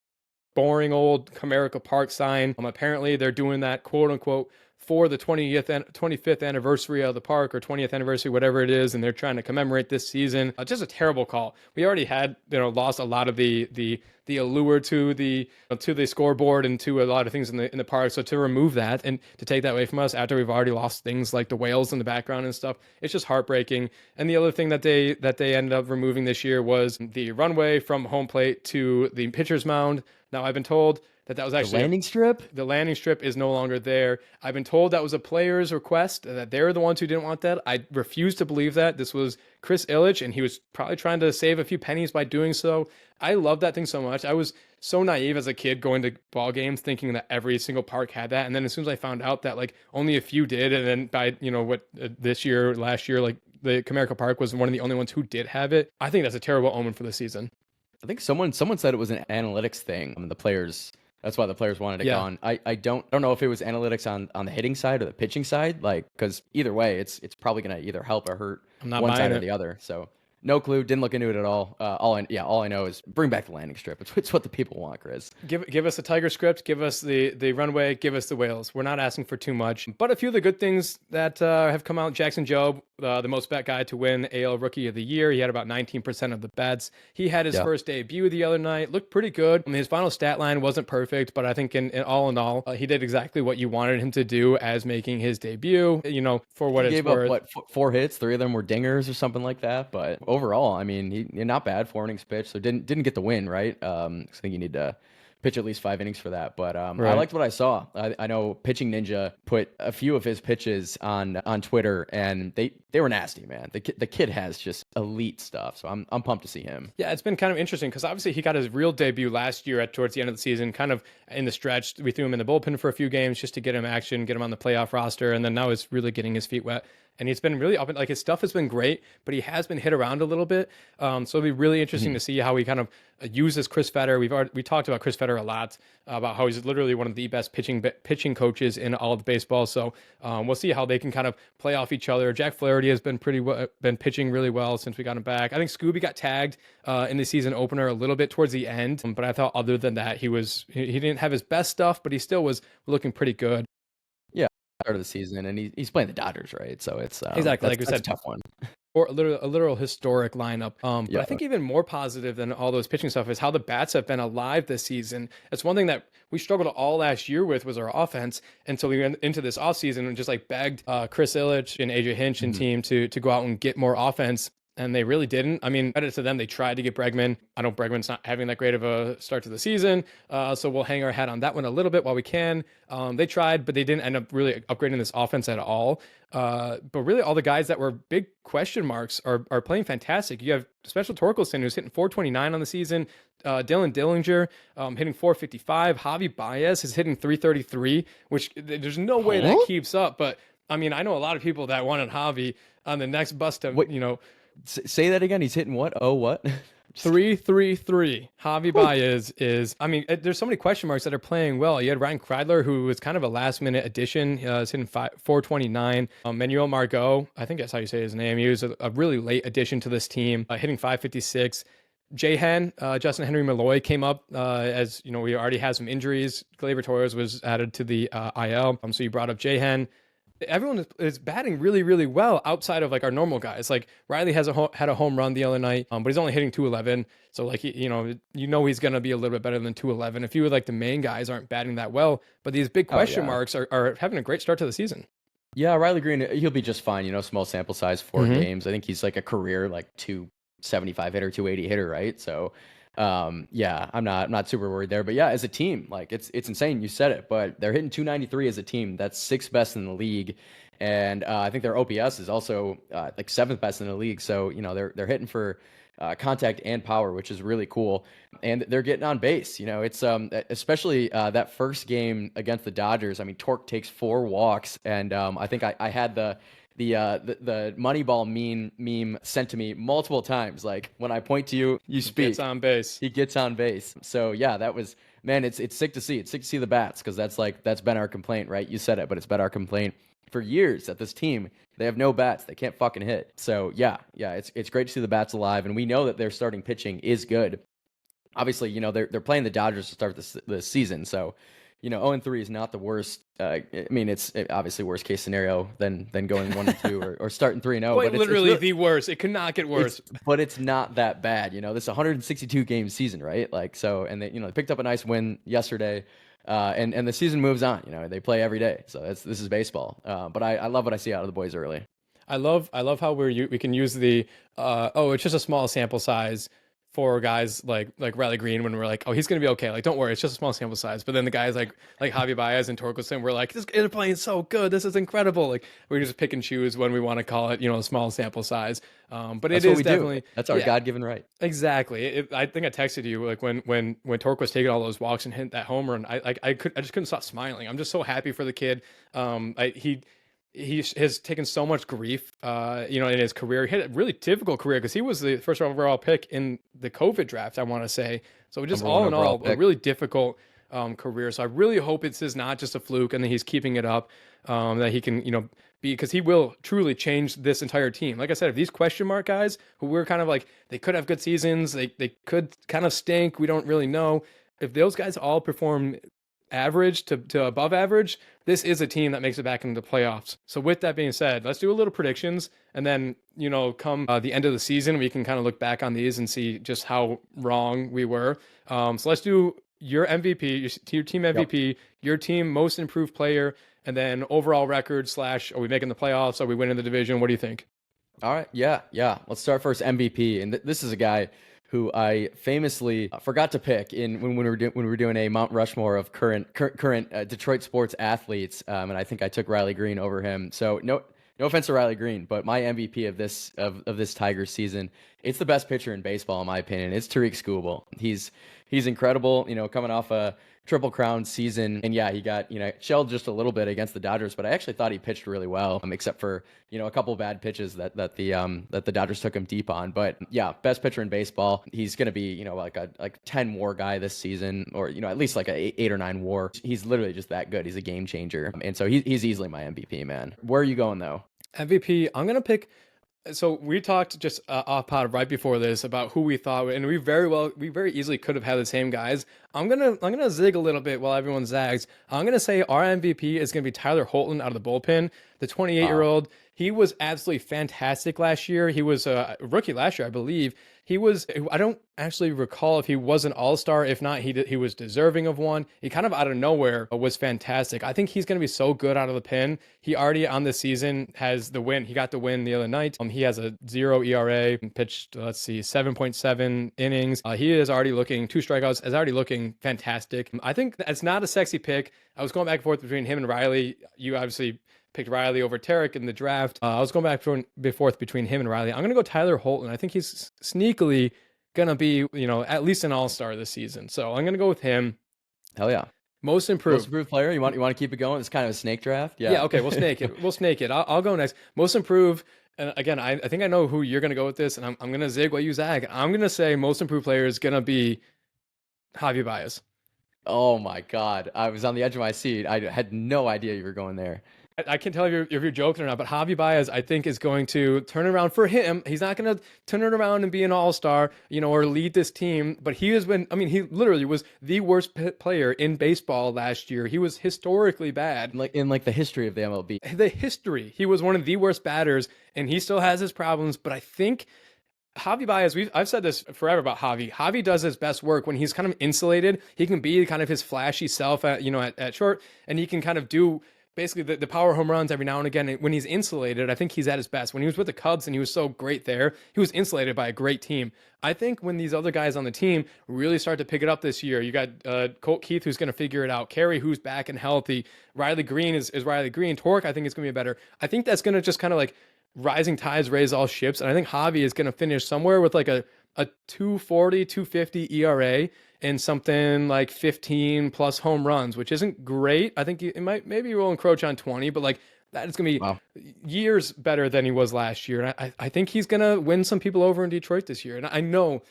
boring old Comerica Park sign. Apparently, they're doing that quote unquote for the 25th anniversary of the park, or 20th anniversary, whatever it is, and they're trying to commemorate this season. Just a terrible call. We already had, lost a lot of the allure to the scoreboard and to a lot of things in the park. So to remove that and to take that away from us after we've already lost things like the whales in the background and stuff, it's just heartbreaking. And the other thing that they ended up removing this year was the runway from home plate to the pitcher's mound. Now, I've been told that was actually the landing strip. The landing strip is no longer there. I've been told that was a player's request, that they're the ones who didn't want that. I refuse to believe that. This was Chris Ilitch, and he was probably trying to save a few pennies by doing so. I love that thing so much. I was so naive as a kid going to ball games thinking that every single park had that. And then as soon as I found out that like only a few did, and then by, last year, like the Comerica Park was one of the only ones who did have it. I think that's a terrible omen for the season. I think someone said it was an analytics thing. The players, that's why the players wanted it gone. I don't know if it was analytics on the hitting side or the pitching side, like, because either way, it's probably gonna either help or hurt one side or the other. So no clue. Didn't look into it at all. All I know is bring back the landing strip. It's what the people want, Chris. Give us the Tiger script. Give us the runway. Give us the whales. We're not asking for too much. But a few of the good things that have come out. Jackson Jobe, the most bet guy to win AL Rookie of the Year. He had about 19% of the bets. He had his first debut the other night. Looked pretty good. I mean, his final stat line wasn't perfect, but I think in all, he did exactly what you wanted him to do as making his debut. For what it's worth. Gave up 4 hits. 3 of them were dingers or something like that. But overall, I mean, he not bad. 4 innings pitched, so didn't get the win, right? I think you need to pitch at least 5 innings for that. But right. I liked what I saw. I know Pitching Ninja put a few of his pitches on Twitter, and they were nasty, man. The kid has just elite stuff, so I'm pumped to see him. Yeah, it's been kind of interesting because obviously he got his real debut last year towards the end of the season, kind of in the stretch. We threw him in the bullpen for a few games just to get him action, get him on the playoff roster, and then now he's really getting his feet wet. And he's been really up, like his stuff has been great, but he has been hit around a little bit. So it'll be really interesting to see how he kind of uses Chris Fetter. We talked about Chris Fetter a lot, about how he's literally one of the best pitching coaches in all of baseball. So we'll see how they can kind of play off each other. Jack Flaherty has been been pitching really well since we got him back. I think Scooby got tagged in the season opener a little bit towards the end, but I thought other than that, he didn't have his best stuff, but he still was looking pretty good. Start of the season, and he's playing the Dodgers, right? So it's exactly like we said, a tough one. Or a literal historic lineup. But I think even more positive than all those pitching stuff is how the bats have been alive this season. It's one thing that we struggled all last year with was our offense. And so we went into this offseason and just like begged Chris Ilitch and AJ Hinch and team to go out and get more offense. And they really didn't. I mean, credit to them. They tried to get Bregman. I know Bregman's not having that great of a start to the season. So we'll hang our hat on that one a little bit while we can. They tried, but they didn't end up really upgrading this offense at all. But really all the guys that were big question marks are playing fantastic. You have Special Torkelson, who's hitting 429 on the season. Dylan Dillinger hitting 455. Javi Baez is hitting 333, which there's no way that keeps up. But I mean, I know a lot of people that wanted Javi on the next bus to, Say that again. He's hitting what? Oh, what? 333. Javi Baez is, I mean, there's so many question marks that are playing well. You had Ryan Kreidler, who was kind of a last minute addition. He's hitting 429. Manuel Margot, I think that's how you say his name. He was a really late addition to this team, hitting 556. J-Hen, Justin Henry Malloy came up as, we already had some injuries. Gleyber Torres was added to the IL. So you brought up J-Hen. Everyone is batting really, really well outside of like our normal guys. Like Riley had a home run the other night, but he's only hitting 211. So like he's going to be a little bit better than 211. A few of like the main guys aren't batting that well, but these big question marks are having a great start to the season. Yeah, Riley Green, he'll be just fine. Small sample size, 4 games. I think he's like a career like 275 hitter, 280 hitter, right? So. I'm not super worried there, but yeah, as a team, like it's insane. You said it, but they're hitting 293 as a team. That's 6th best in the league. And, I think their OPS is also, like 7th best in the league. So, they're hitting for, contact and power, which is really cool. And they're getting on base. It's, especially, that first game against the Dodgers. I mean, Torque takes 4 walks, and, I think I had the Moneyball meme sent to me multiple times. Like when I point to you, you speak. He gets on base. He gets on base. So yeah, that was man, it's sick to see. It's sick to see the bats because that's been our complaint, right? You said it, but it's been our complaint for years that this team, they have no bats. They can't fucking hit. So yeah, it's great to see the bats alive, and we know that their starting pitching is good. Obviously, you know, they're playing the Dodgers to start the season, so you know, 0-3 is not the worst. I mean, it's obviously worst case scenario than going 1-2 or starting 3-0. Quite but literally the worst. It could not get worse. But it's not that bad. You know, this is a 162 game season, right? Like, so, and they, you know, they picked up a nice win yesterday, and the season moves on. You know, they play every day, so this is baseball. But I love what I see out of the boys early. I love how we can use the it's just a small sample size for guys like Riley Green when we're like, oh, he's gonna be okay. Like, don't worry, it's just a small sample size. But then the guys like Javi Baez and Torkelson, we're like, they're playing so good. This is incredible. Like, we just pick and choose when we want to call it, you know, a small sample size. But That's it what is we definitely do. That's our God-given right. Exactly. I think I texted you like when Torque was taking all those walks and hit that home run. I just couldn't stop smiling. I'm just so happy for the kid. He has taken so much grief, you know, in his career. He had a really difficult career because he was the first overall pick in the COVID draft, I want to say. So just all in all, a really difficult career. So I really hope this is not just a fluke and that he's keeping it up, that he can, you know, because he will truly change this entire team. Like I said, if these question mark guys who we're kind of like, they could have good seasons, they could kind of stink, we don't really know. If those guys all perform average to above average, this is a team that makes it back into the playoffs. So with that being said, let's do a little predictions, and then, you know, come the end of the season, we can kind of look back on these and see just how wrong we were. So let's do your MVP, your team MVP, yep, your team most improved player, and then overall record / are we making the playoffs? Are we winning the division? What do you think? All right. Yeah. Let's start first MVP. And this is a guy who I famously forgot to pick when we were doing a Mount Rushmore of current Detroit sports athletes, and I think I took Riley Green over him. So no offense to Riley Green, but my MVP of this Tigers season, it's the best pitcher in baseball in my opinion. It's Tariq Skubal. He's incredible. You know, coming off a Triple Crown season, and yeah, he got, you know, shelled just a little bit against the Dodgers, but I actually thought he pitched really well, except for, you know, a couple bad pitches that the Dodgers took him deep on. But yeah, best pitcher in baseball. He's gonna be, you know, like a 10 WAR guy this season, or, you know, at least like a 8 or 9 WAR. He's literally just that good. He's a game changer, and so he's easily my MVP, man. Where are you going though? MVP, I'm gonna pick. So we talked just off pod right before this about who we thought, and we very easily could have had the same guys. I'm gonna zig a little bit while everyone zags. I'm gonna say our MVP is gonna be Tyler Holton out of the bullpen, the 28-year-old. He was absolutely fantastic last year. He was a rookie last year, I believe. I don't actually recall if he was an all-star. If not, he was deserving of one. He kind of out of nowhere was fantastic. I think he's going to be so good out of the pen. He already on this season has the win. He got the win the other night. He has a 0 ERA, pitched, 7.7 innings. He is already looking, 2 strikeouts, is already looking fantastic. I think that's not a sexy pick. I was going back and forth between him and Riley. You obviously picked Riley over Tarek in the draft. I was going back and forth between him and Riley. I'm going to go Tyler Holton. I think he's sneakily going to be, you know, at least an all-star this season. So I'm going to go with him. Hell yeah. Most improved player. You want to keep it going? It's kind of a snake draft. Yeah. Okay. We'll snake it. I'll go next. Most improved. And again, I think I know who you're going to go with this, and I'm going to zig what you zag. I'm going to say most improved player is going to be Javi Baez. Oh my God. I was on the edge of my seat. I had no idea you were going there. I can't tell if you're joking or not, but Javi Baez, I think, is going to turn it around for him. He's not going to turn it around and be an all-star, you know, or lead this team. But he has been, he literally was the worst player in baseball last year. He was historically bad. In the history of the MLB. The history. He was one of the worst batters, and he still has his problems. But I think Javi Baez, I've said this forever about Javi. Javi does his best work when he's kind of insulated. He can be kind of his flashy self at short, and he can kind of do basically the power home runs every now and again. When he's insulated, I think he's at his best. When he was with the Cubs and he was so great there, he was insulated by a great team. I think when these other guys on the team really start to pick it up this year, you got Colt Keith, who's going to figure it out. Carey, who's back and healthy. Riley Green is Riley Green. Torque, I think, is going to be better. I think that's going to just kind of like rising tides raise all ships. And I think Javi is going to finish somewhere with like a 240, 250 ERA and something like 15 plus home runs, which isn't great. I think maybe we'll encroach on 20, but like that is going to be years better than he was last year. And I think he's going to win some people over in Detroit this year. And I know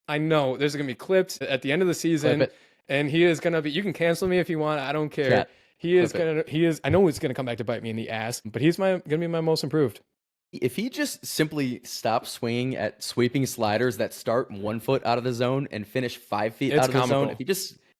there's going to be clips at the end of the season. and he is gonna be. You can cancel me if you want. I don't care. Cat. He is Clip it. gonna. He is. I know he's gonna come back to bite me in the ass, but he's gonna be my most improved. If he just simply stops swinging at sweeping sliders that start 1 foot out of the zone and finish 5 feet It's out of the zone, comical. if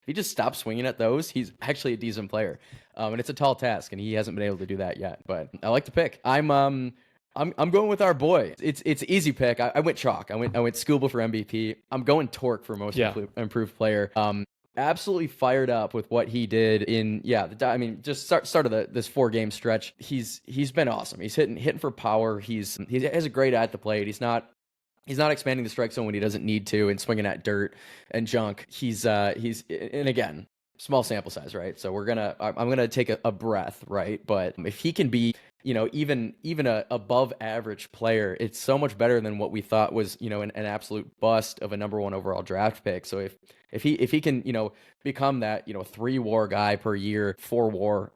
he just stops swinging at those, he's actually a decent player. And it's a tall task, and he hasn't been able to do that yet. But I like to pick. I'm going with our boy. It's an easy pick. I went chalk. I went Scooble for MVP. I'm going Torque for most improved player. Absolutely fired up with what he did in I mean, just start of this 4-game stretch. He's been awesome. He's hitting for power. He has a great eye at the plate. He's not expanding the strike zone when he doesn't need to and swinging at dirt and junk. He's and again, small sample size, right? So I'm gonna take a breath, right? But if he can be, even a above average player, it's so much better than what we thought was, an absolute bust of a number 1 overall draft pick. So if he can, become that, 3 WAR guy per year, 4 WAR,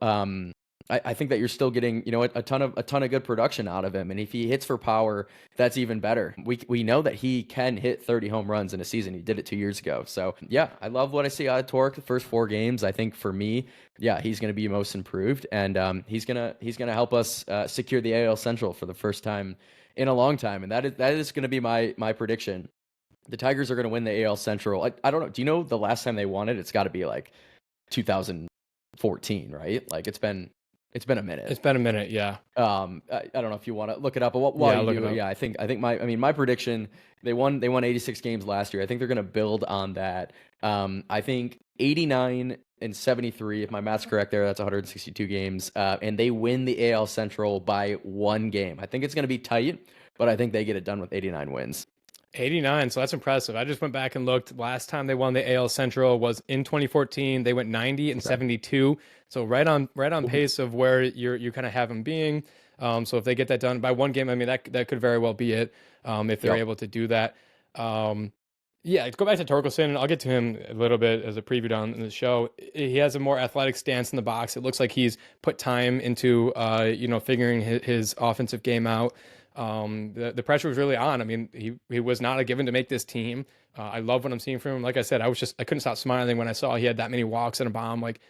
I think that you're still getting, a ton of good production out of him. And if he hits for power, that's even better. We know that he can hit 30 home runs in a season. He did it 2 years ago. So yeah, I love what I see out of Torque the first 4 games. I think for me, he's going to be most improved, and he's gonna help us secure the AL Central for the first time in a long time. And that is going to be my prediction. The Tigers are going to win the AL Central. I don't know. Do you know the last time they won it? It's got to be like 2014, right? Like it's been a minute. It's been a minute, yeah. I don't know if you want to look it up, but while you do, I think my prediction, they won 86 games last year. I think they're going to build on that. I think 89 and 73, if my math's correct there, that's 162 games. And they win the AL Central by 1 game. I think it's going to be tight, but I think they get it done with 89 wins. 89, so that's impressive. I just went back and looked. Last time they won the AL Central was in 2014. They went 90 and 72, so right on pace of where you kind of have them being. So if they get that done by 1 game, I mean that could very well be it. If they're able to do that. Let's go back to Torkelson. I'll get to him a little bit as a preview down in the show. He has a more athletic stance in the box. It looks like he's put time into figuring his offensive game out. The pressure was really on. I mean, he was not a given to make this team. I love what I'm seeing from him. Like I said, I couldn't stop smiling when I saw he had that many walks and a bomb. Like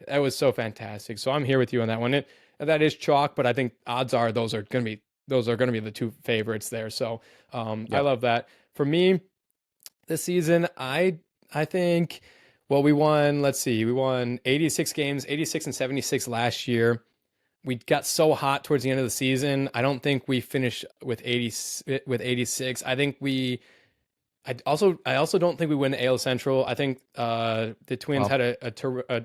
that was so fantastic. So I'm here with you on that one. That is chalk, but I think odds are those are going to be the 2 favorites there. So I love that. For me, this season, I think, well, we won 86 games, 86 and 76 last year. We got so hot towards the end of the season. I don't think we finished with 86. I also don't think we win the AL Central. I think the Twins had a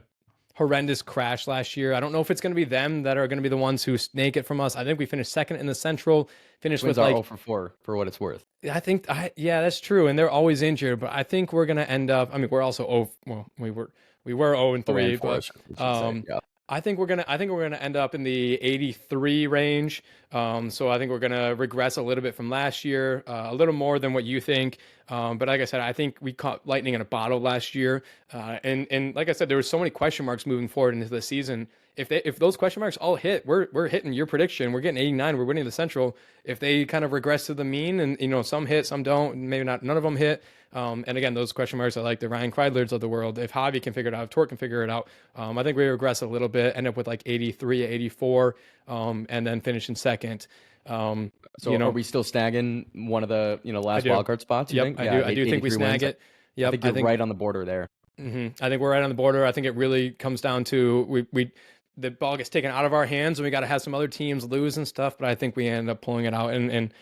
horrendous crash last year. I don't know if it's going to be them that are going to be the ones who snake it from us. I think we finished second in the Central. Finished Twins with are 0 for 4 for what it's worth. I think that's true, and they're always injured. But I think we're going to end up. I mean, we're also we were 0 and 3, but I think we're gonna end up in the 83 range. So I think we're gonna regress a little bit from last year, a little more than what you think. But like I said, I think we caught lightning in a bottle last year. And like I said, there were so many question marks moving forward into the season. If those question marks all hit, we're hitting your prediction. We're getting 89. We're winning the Central. If they kind of regress to the mean, and some hit, some don't, maybe not, none of them hit. And again, those question marks are like the Ryan Kreidlers of the world. If Javi can figure it out, if Torque can figure it out, I think we regress a little bit, end up with like 83, 84, and then finish in second. So are we still snagging one of the last wildcard spots? Yep, I do think we snag it. Yep, I think you're right on the border there. I think we're right on the border. I think it really comes down to the ball gets taken out of our hands, and we got to have some other teams lose and stuff. But I think we end up pulling it out and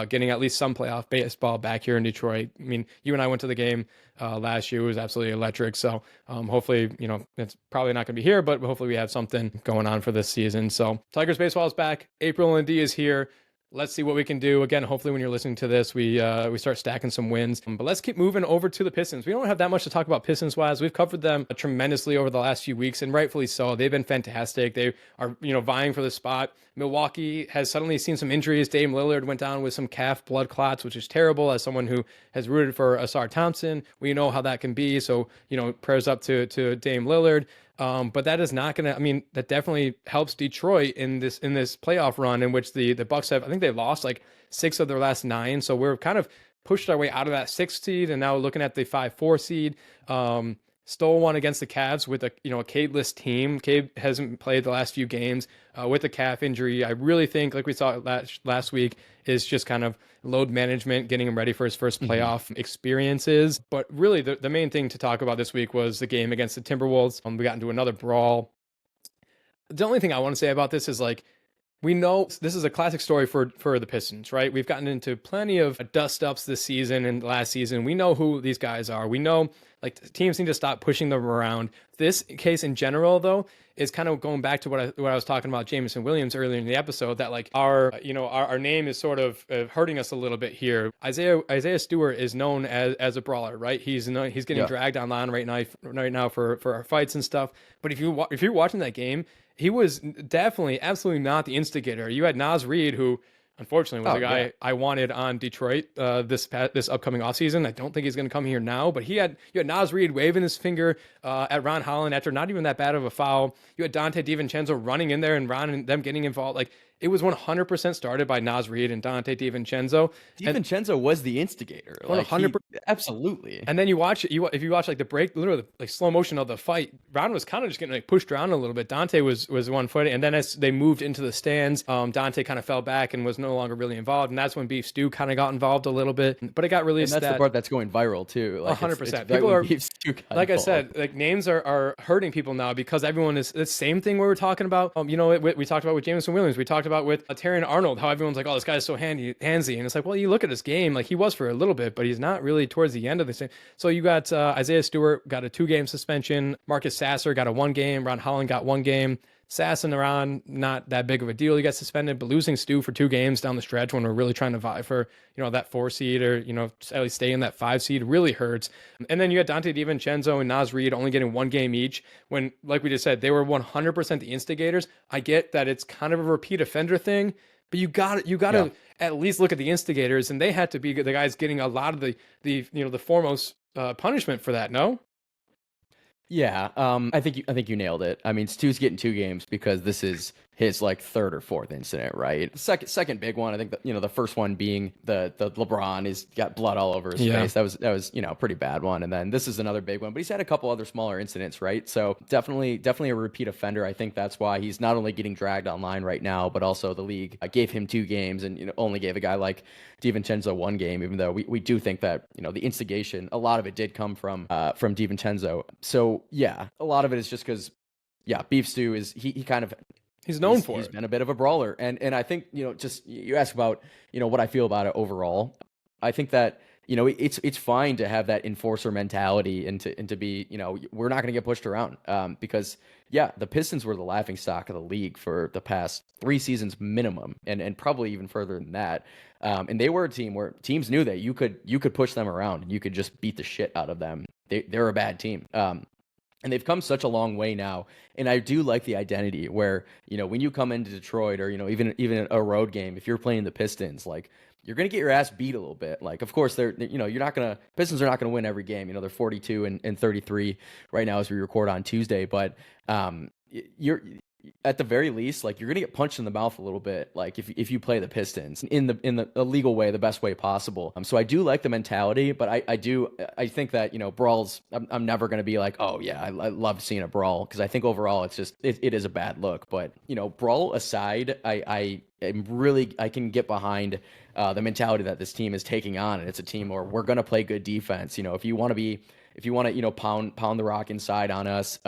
getting at least some playoff baseball back here in Detroit. I mean, you and I went to the game last year. It was absolutely electric. So hopefully, it's probably not going to be here, but hopefully we have something going on for this season. So Tigers baseball is back. April and D is here. Let's see what we can do. Again, hopefully when you're listening to this, we start stacking some wins. But let's keep moving over to the Pistons. We don't have that much to talk about Pistons-wise. We've covered them tremendously over the last few weeks, and rightfully so. They've been fantastic. They are, vying for the spot. Milwaukee has suddenly seen some injuries. Dame Lillard went down with some calf blood clots, which is terrible. As someone who has rooted for Asar Thompson, we know how that can be. So, prayers up to Dame Lillard. But that is not going to, that definitely helps Detroit in this playoff run in which the Bucks have, I think they lost like 6 of their last 9. So we're kind of pushed our way out of that 6th seed and now looking at the 5-4 seed. stole one against the Cavs with a a Cade-less team. Cade hasn't played the last few games with a calf injury. I really think, like we saw last week, is just kind of load management, getting him ready for his first playoff experiences. But really, the main thing to talk about this week was the game against the Timberwolves. We got into another brawl. The only thing I want to say about this is, like, we know this is a classic story for the Pistons, right? We've gotten into plenty of dust ups this season and last season. We know who these guys are. We know, like, teams need to stop pushing them around. This case in general, though, is kind of going back to what I was talking about Jameson Williams earlier in the episode, that, like, our name is sort of hurting us a little bit here. Isaiah Stewart is known as a brawler, right? He's getting dragged online right now for our fights and stuff. But if you're watching that game, he was definitely absolutely not the instigator. You had Naz Reid, who unfortunately was the guy I wanted on Detroit this upcoming offseason. I don't think he's going to come here now, but you had Naz Reid waving his finger at Ron Holland after not even that bad of a foul. You had Dante DiVincenzo running in there and Ron and them getting involved. Like, it was 100% started by Naz Reid and Dante DiVincenzo. DiVincenzo was the instigator. 100%. Absolutely. And then you watch it. If you watch, like, the break, literally, like, slow motion of the fight, Ron was kind of just getting, like, pushed around a little bit. Dante was 1 foot, and then as they moved into the stands, Dante kind of fell back and was no longer really involved. And that's when Beef Stew kind of got involved a little bit. But it got released. And that's the part that's going viral too. Like, 100%. People are, like I said, like, names are hurting people now because everyone is the same thing we were talking about. We talked about with Jameson Williams. We talked about with Terry Arnold, how everyone's like, oh, this guy's so handsy. And it's like, well, you look at his game, like, he was for a little bit, but he's not really towards the end of the same. So you got Isaiah Stewart got a 2-game suspension. Marcus Sasser got a 1 game. Ron Holland got 1 game. Sass and Ron, not that big of a deal. He got suspended, but losing Stu for 2 games down the stretch when we're really trying to vie for, that 4 seed or, at least stay in that 5 seed really hurts. And then you had Dante DiVincenzo and Naz Reid only getting 1 game each when, like we just said, they were 100% the instigators. I get that it's kind of a repeat offender thing, but you got to at least look at the instigators, and they had to be the guys getting a lot of the foremost punishment for that. No. Yeah, I think you nailed it. I mean, Stu's getting 2 games because this is his, like, 3rd or 4th incident, right? Second big one, I think the first one being the LeBron, he's got blood all over his face. That was a pretty bad one, and then this is another big one. But he's had a couple other smaller incidents, right? So definitely a repeat offender. I think that's why he's not only getting dragged online right now, but also the league gave him 2 games and only gave a guy like DiVincenzo 1 game, even though we do think that the instigation, a lot of it did come from DiVincenzo. So yeah, a lot of it is just because Beef Stew is he kind of. He's known for it. He's been a bit of a brawler. And I think, just you ask about, what I feel about it overall. I think that, it's fine to have that enforcer mentality and to be, we're not going to get pushed around because, the Pistons were the laughing stock of the league for the past 3 seasons minimum and probably even further than that. And they were a team where teams knew that you could push them around and you could just beat the shit out of them. They're a bad team. And they've come such a long way now. And I do like the identity where, when you come into Detroit or, even a road game, if you're playing the Pistons, like, you're going to get your ass beat a little bit. Like, of course, Pistons are not going to win every game. They're 42 and 33 right now as we record on Tuesday. But you're at the very least, like, you're going to get punched in the mouth a little bit, like, if you play the Pistons in the legal way, the best way possible. So I do like the mentality, but I think that, brawls, I'm never going to be like, oh yeah, I love seeing a brawl, because I think overall it's just, it is a bad look. But, brawl aside, I can get behind the mentality that this team is taking on, and it's a team where we're going to play good defense. If you want to pound the rock inside on us,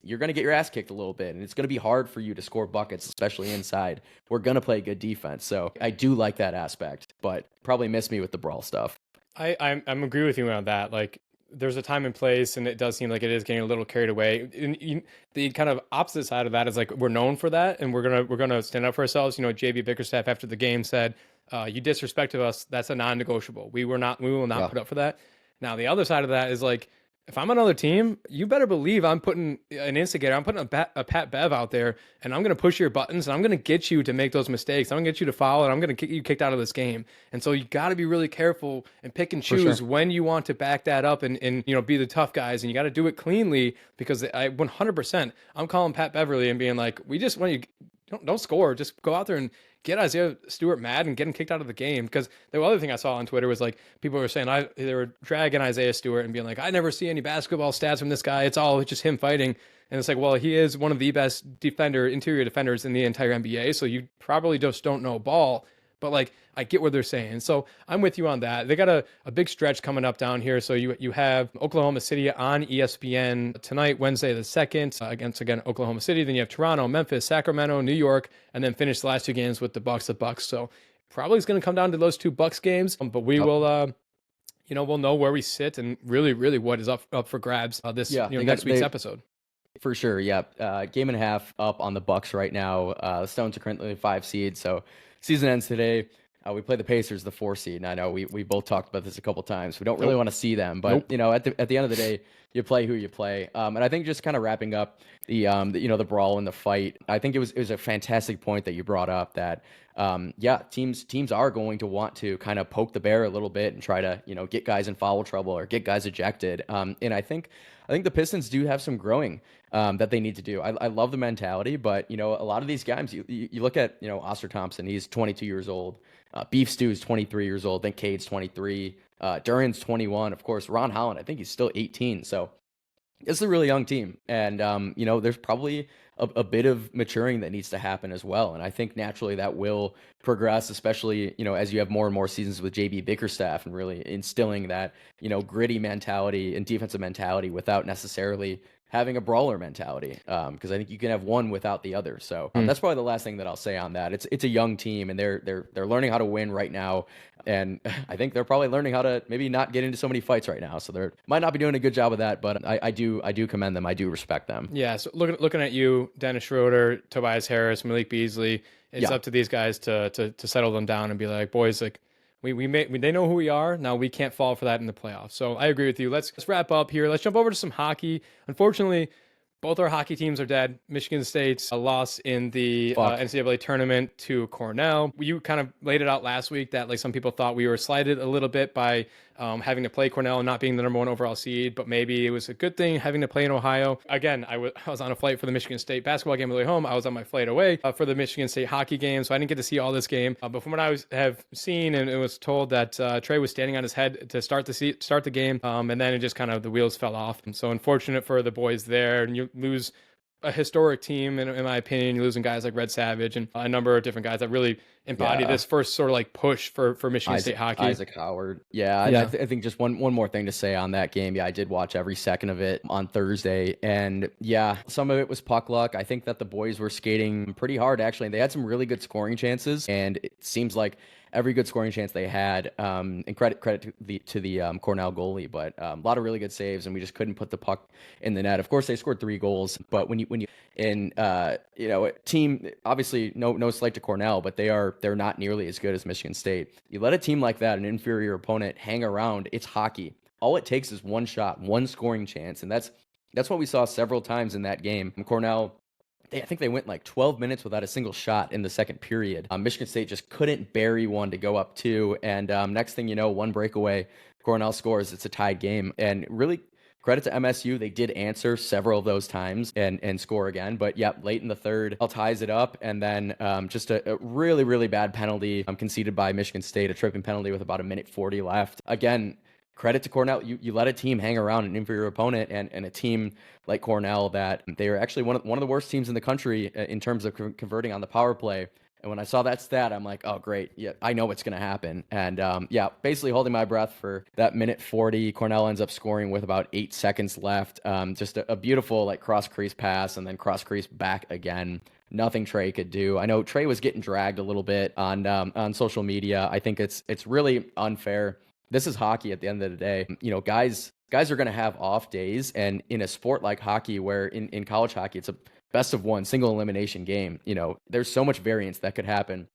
you're going to get your ass kicked a little bit, and it's going to be hard for you to score buckets, especially inside. We're going to play good defense. So I do like that aspect, but probably miss me with the brawl stuff. I'm agree with you on that. Like, there's a time and place, and it does seem like it is getting a little carried away. And the kind of opposite side of that is, like, we're known for that, and we're gonna stand up for ourselves. JB Bickerstaff after the game said, "You disrespected us. That's a non-negotiable. We will not put up for that." Now, the other side of that is, like, if I'm another team, you better believe I'm putting an instigator. I'm putting a Pat Bev out there, and I'm going to push your buttons, and I'm going to get you to make those mistakes. I'm going to get you to foul, and I'm going to get you kicked out of this game. And so you got to be really careful and pick and choose when you want to back that up and be the tough guys. And you got to do it cleanly, because I 100%, I'm calling Pat Beverly and being like, we just want you. don't score. Just go out there and get Isaiah Stewart mad and get him kicked out of the game. Because the other thing I saw on Twitter was like people were saying they were dragging Isaiah Stewart and being like, I never see any basketball stats from this guy. It's all just him fighting. And it's like, well, he is one of the best interior defenders in the entire NBA. So you probably just don't know ball. But like, I get what they're saying. So I'm with you on that. They got a big stretch coming up down here. So you have Oklahoma City on ESPN tonight, Wednesday the 2nd, against, again, Oklahoma City. Then you have Toronto, Memphis, Sacramento, New York, and then finish the last two games with the Bucks. So probably it's going to come down to those two Bucks games. But we will, we'll know where we sit and really, really what is up for grabs next week's episode. For sure, yeah. Game and a half up on the Bucks right now. The Stones are currently 5 seed, so season ends today. We play the Pacers, the 4 seed. And I know we both talked about this a couple times. We don't really want to see them, but at the end of the day, you play who you play. And I think just kind of wrapping up the brawl and the fight. I think it was a fantastic point that you brought up that teams are going to want to kind of poke the bear a little bit and try to get guys in foul trouble or get guys ejected. And I think the Pistons do have some growing that they need to do. I love the mentality, but a lot of these guys, you look at Oscar Thompson, he's 22 years old. Beef Stew's 23 years old. Then Cade's 23. Duran's 21. Of course, Ron Holland, I think he's still 18. So it's a really young team. And, there's probably a bit of maturing that needs to happen as well. And I think naturally that will progress, especially, as you have more and more seasons with JB Bickerstaff and really instilling that, gritty mentality and defensive mentality without necessarily having a brawler mentality, because I think you can have one without the other. So that's probably the last thing that I'll say on that. It's a young team, and they're learning how to win right now, and I think they're probably learning how to maybe not get into so many fights right now. So they might not be doing a good job of that, but I do commend them. I do respect them. Yeah. So looking at you, Dennis Schroeder, Tobias Harris, Malik Beasley, it's up to these guys to settle them down and be like, boys, like. They know who we are. Now we can't fall for that in the playoffs. So I agree with you. Let's wrap up here. Let's jump over to some hockey. Unfortunately, both our hockey teams are dead. Michigan State's a loss in the NCAA tournament to Cornell. You kind of laid it out last week that like some people thought we were slighted a little bit by having to play Cornell and not being the number 1 overall seed, but maybe it was a good thing having to play in Ohio. Again, I was on a flight for the Michigan State basketball game on the way home. I was on my flight away for the Michigan State hockey game, so I didn't get to see all this game. But from what I have seen, and it was told that Trey was standing on his head to start the game, and then it just kind of the wheels fell off. And so unfortunate for the boys there, and you lose a historic team, in my opinion. You're losing guys like Red Savage and a number of different guys that really embody this first sort of like push for Michigan State hockey. Isaac Howard. I think just one more thing to say on that game. I did watch every second of it on Thursday, and some of it was puck luck. I think that the boys were skating pretty hard, actually. They had some really good scoring chances, and it seems like every good scoring chance they had, and credit to the Cornell goalie, but a lot of really good saves, and we just couldn't put the puck in the net. Of course, they scored 3 goals, but when you team, obviously no slight to Cornell, but they're not nearly as good as Michigan State. You let a team like that, an inferior opponent, hang around. It's hockey. All it takes is one shot, one scoring chance, and that's what we saw several times in that game. Cornell, I think they went like 12 minutes without a single shot in the second period. Michigan State just couldn't bury one to go up 2. And next thing you know, one breakaway, Cornell scores. It's a tied game. And really, credit to MSU. They did answer several of those times and score again. But late in the third, ties it up. And then just a really, really bad penalty conceded by Michigan State, a tripping penalty with about 1:40 left. Again, credit to Cornell. You let a team hang around an inferior opponent and a team like Cornell that they are actually one of the worst teams in the country in terms of converting on the power play. And when I saw that stat, I'm like, oh, great. Yeah, I know what's going to happen. And basically holding my breath for that 1:40. Cornell ends up scoring with about 8 seconds left. Just a beautiful like cross crease pass and then cross crease back again. Nothing Trey could do. I know Trey was getting dragged a little bit on social media. I think it's really unfair. This is hockey at the end of the day. Guys are going to have off days. And in a sport like hockey, where in college hockey, it's a best of 1 single elimination game, there's so much variance that could happen.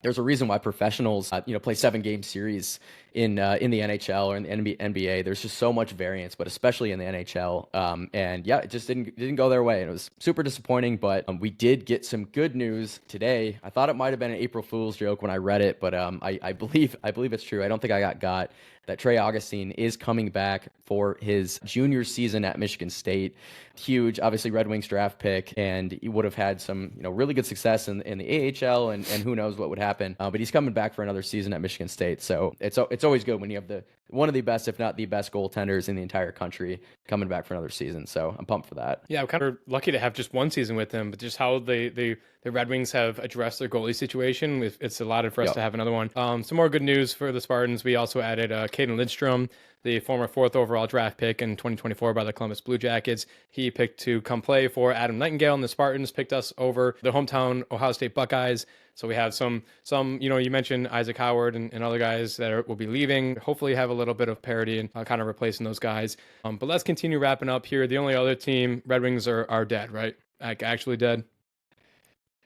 There's a reason why professionals, play 7-game series in the NHL or in the NBA. There's just so much variance, but especially in the NHL. It just didn't go their way. And it was super disappointing, but we did get some good news today. I thought it might have been an April Fool's joke when I read it, but I believe it's true. I don't think I got. that Trey Augustine is coming back for his junior season at Michigan State. Huge, obviously Red Wings draft pick, and he would have had some, really good success in the AHL, and who knows what would happen. But he's coming back for another season at Michigan State, so it's always good when you have one of the best, if not the best, goaltenders in the entire country coming back for another season. So I'm pumped for that. Yeah, I'm kind of lucky to have just one season with him, but just how the Red Wings have addressed their goalie situation, it's allowed for us to have another one. Some more good news for the Spartans. We also added Caden Lindstrom, the former 4th overall draft pick in 2024 by the Columbus Blue Jackets. He picked to come play for Adam Nightingale, and the Spartans picked us over the hometown Ohio State Buckeyes. So we have some you mentioned Isaac Howard and other guys that will be leaving. Hopefully have a little bit of parity and kind of replacing those guys. But let's continue wrapping up here. The only other team, Red Wings, are dead, right? Like actually dead.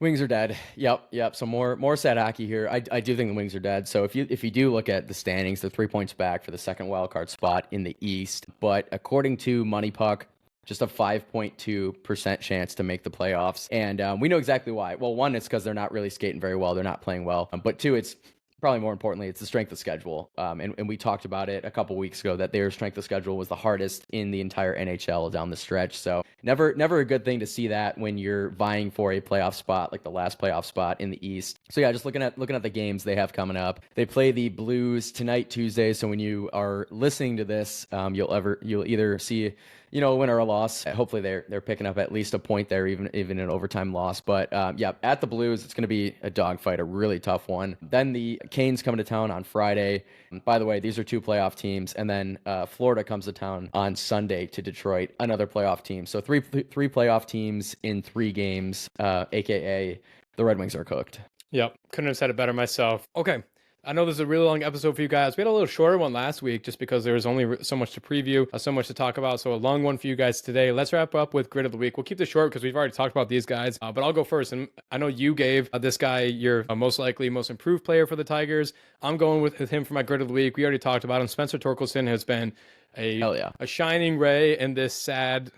Wings are dead. Yep. So more sad hockey here. I do think the Wings are dead. So if you do look at the standings, they're 3 points back for the second wildcard spot in the East. But according to Money Puck, just a 5.2% chance to make the playoffs. And we know exactly why. Well, one, it's because they're not really skating very well. They're not playing well. But two, it's probably more importantly, it's the strength of schedule. And we talked about it a couple weeks ago that their strength of schedule was the hardest in the entire NHL down the stretch. So never a good thing to see that when you're vying for a playoff spot, like the last playoff spot in the East. So yeah, just looking at the games they have coming up. They play the Blues tonight, Tuesday. So when you are listening to this, you'll either see a win or a loss. Hopefully they're picking up at least a point there, even an overtime loss. But yeah, at the Blues, it's going to be a dogfight, a really tough one. Then the Canes coming to town on Friday. By the way, these are 2 playoff teams. And then Florida comes to town on Sunday to Detroit, another playoff team. So three playoff teams in 3 games, aka the Red Wings are cooked. Yep, couldn't have said it better myself. Okay. I know this is a really long episode for you guys. We had a little shorter one last week just because there was only so much to preview, so much to talk about. So a long one for you guys today. Let's wrap up with Grid of the Week. We'll keep this short because we've already talked about these guys, but I'll go first. And I know you gave this guy your most likely, most improved player for the Tigers. I'm going with him for my Grid of the Week. We already talked about him. Spencer Torkelson has been a shining ray in this sad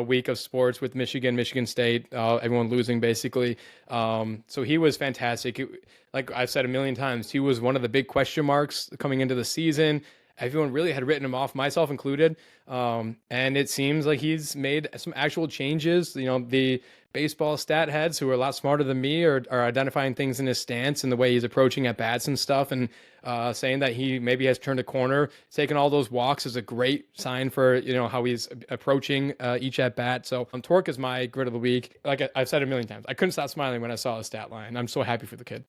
week of sports with Michigan State, everyone losing basically. So he was fantastic. Like I've said a million times, he was one of the big question marks coming into the season. Everyone really had written him off, myself included. And it seems like he's made some actual changes. The baseball stat heads who are a lot smarter than me are identifying things in his stance and the way he's approaching at bats and stuff, and saying that he maybe has turned a corner. Taking all those walks is a great sign for how he's approaching each at bat. So Torque is my Grid of the Week. Like I've said a million times, I couldn't stop smiling when I saw his stat line. I'm so happy for the kid.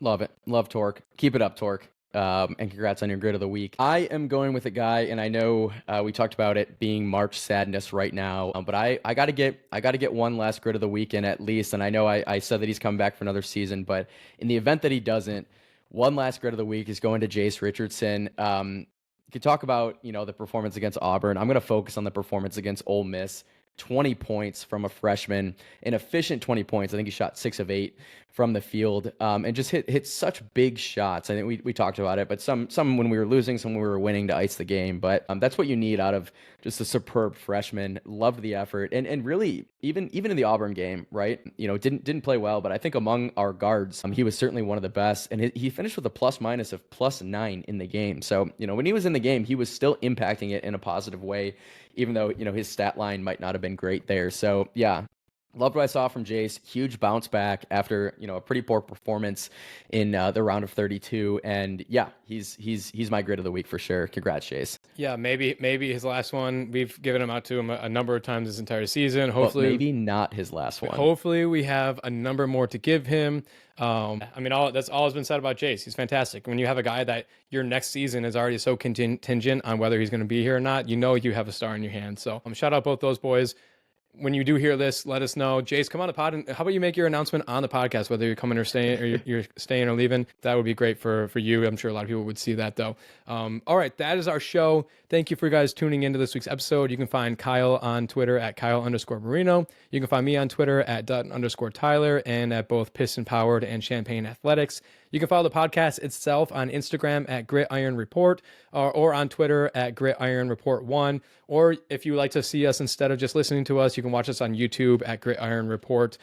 Love it. Love Torque. Keep it up, Torque. And congrats on your Grid of the Week. I am going with a guy, and I know we talked about it being March sadness right now, but I gotta get one last Grid of the Week in at least. And I know I said that he's coming back for another season, but in the event that he doesn't, one last Grid of the Week is going to Jace Richardson. You could talk about the performance against Auburn. I'm gonna focus on the performance against Ole Miss. 20 points from a freshman, an efficient 20 points. I think he shot 6 of 8 from the field, and just hit such big shots. I think we talked about it, but some when we were losing, some when we were winning to ice the game. But that's what you need out of just a superb freshman. Loved the effort, and really even in the Auburn game, right? Didn't play well, but I think among our guards, he was certainly one of the best, and he finished with a plus-minus of +9 in the game. So when he was in the game, he was still impacting it in a positive way, even though his stat line might not have been great there. So yeah, loved what I saw from Jace. Huge bounce back after a pretty poor performance in the round of 32. And yeah, he's my Grid of the Week for sure. Congrats, Jace. Yeah, maybe his last one. We've given him out to him a number of times this entire season. Hopefully, but maybe not his last one. Hopefully, we have a number more to give him. That's all has been said about Jace. He's fantastic. When you have a guy that your next season is already so contingent on whether he's going to be here or not, you have a star in your hand. So shout out both those boys. When you do hear this, let us know. Jace, come on the pod, and how about you make your announcement on the podcast, whether you're coming or staying, or you're staying or leaving. That would be great for you. I'm sure a lot of people would see that, though. All right, that is our show. Thank you for you guys tuning into this week's episode. You can find Kyle on Twitter at Kyle_Marino. You can find me on Twitter at Dutton_Tyler, and at both Piston Powered and Champaign Athletics. You can follow the podcast itself on Instagram at Gridiron Report or on Twitter at Gridiron Report 1. Or if you like to see us instead of just listening to us, you can watch us on YouTube at Gridiron Report.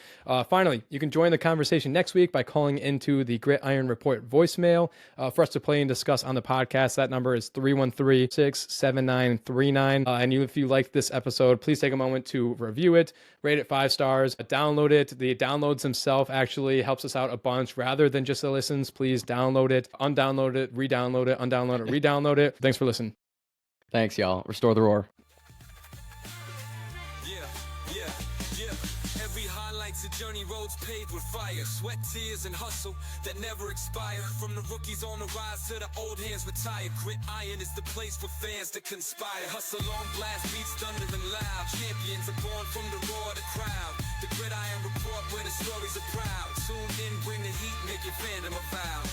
Finally, you can join the conversation next week by calling into the Gridiron Report voicemail for us to play and discuss on the podcast. That number is 313-679-3939. And if you like this episode, please take a moment to review it, rate it 5 stars, download it. The downloads themselves actually helps us out a bunch rather than just the listens. Please download it, undownload it, re-download it, undownload it, re-download it. Thanks for listening. Thanks, y'all. Restore the roar. A journey, roads paved with fire, sweat, tears, and hustle that never expire. From the rookies on the rise to the old hands retired, grit iron is the place for fans to conspire. Hustle on blast, beats thundering loud. Champions are born from the roar of the crowd. The Gridiron Report, where the stories are proud. Tune in, bring the heat, make your fandom a vow.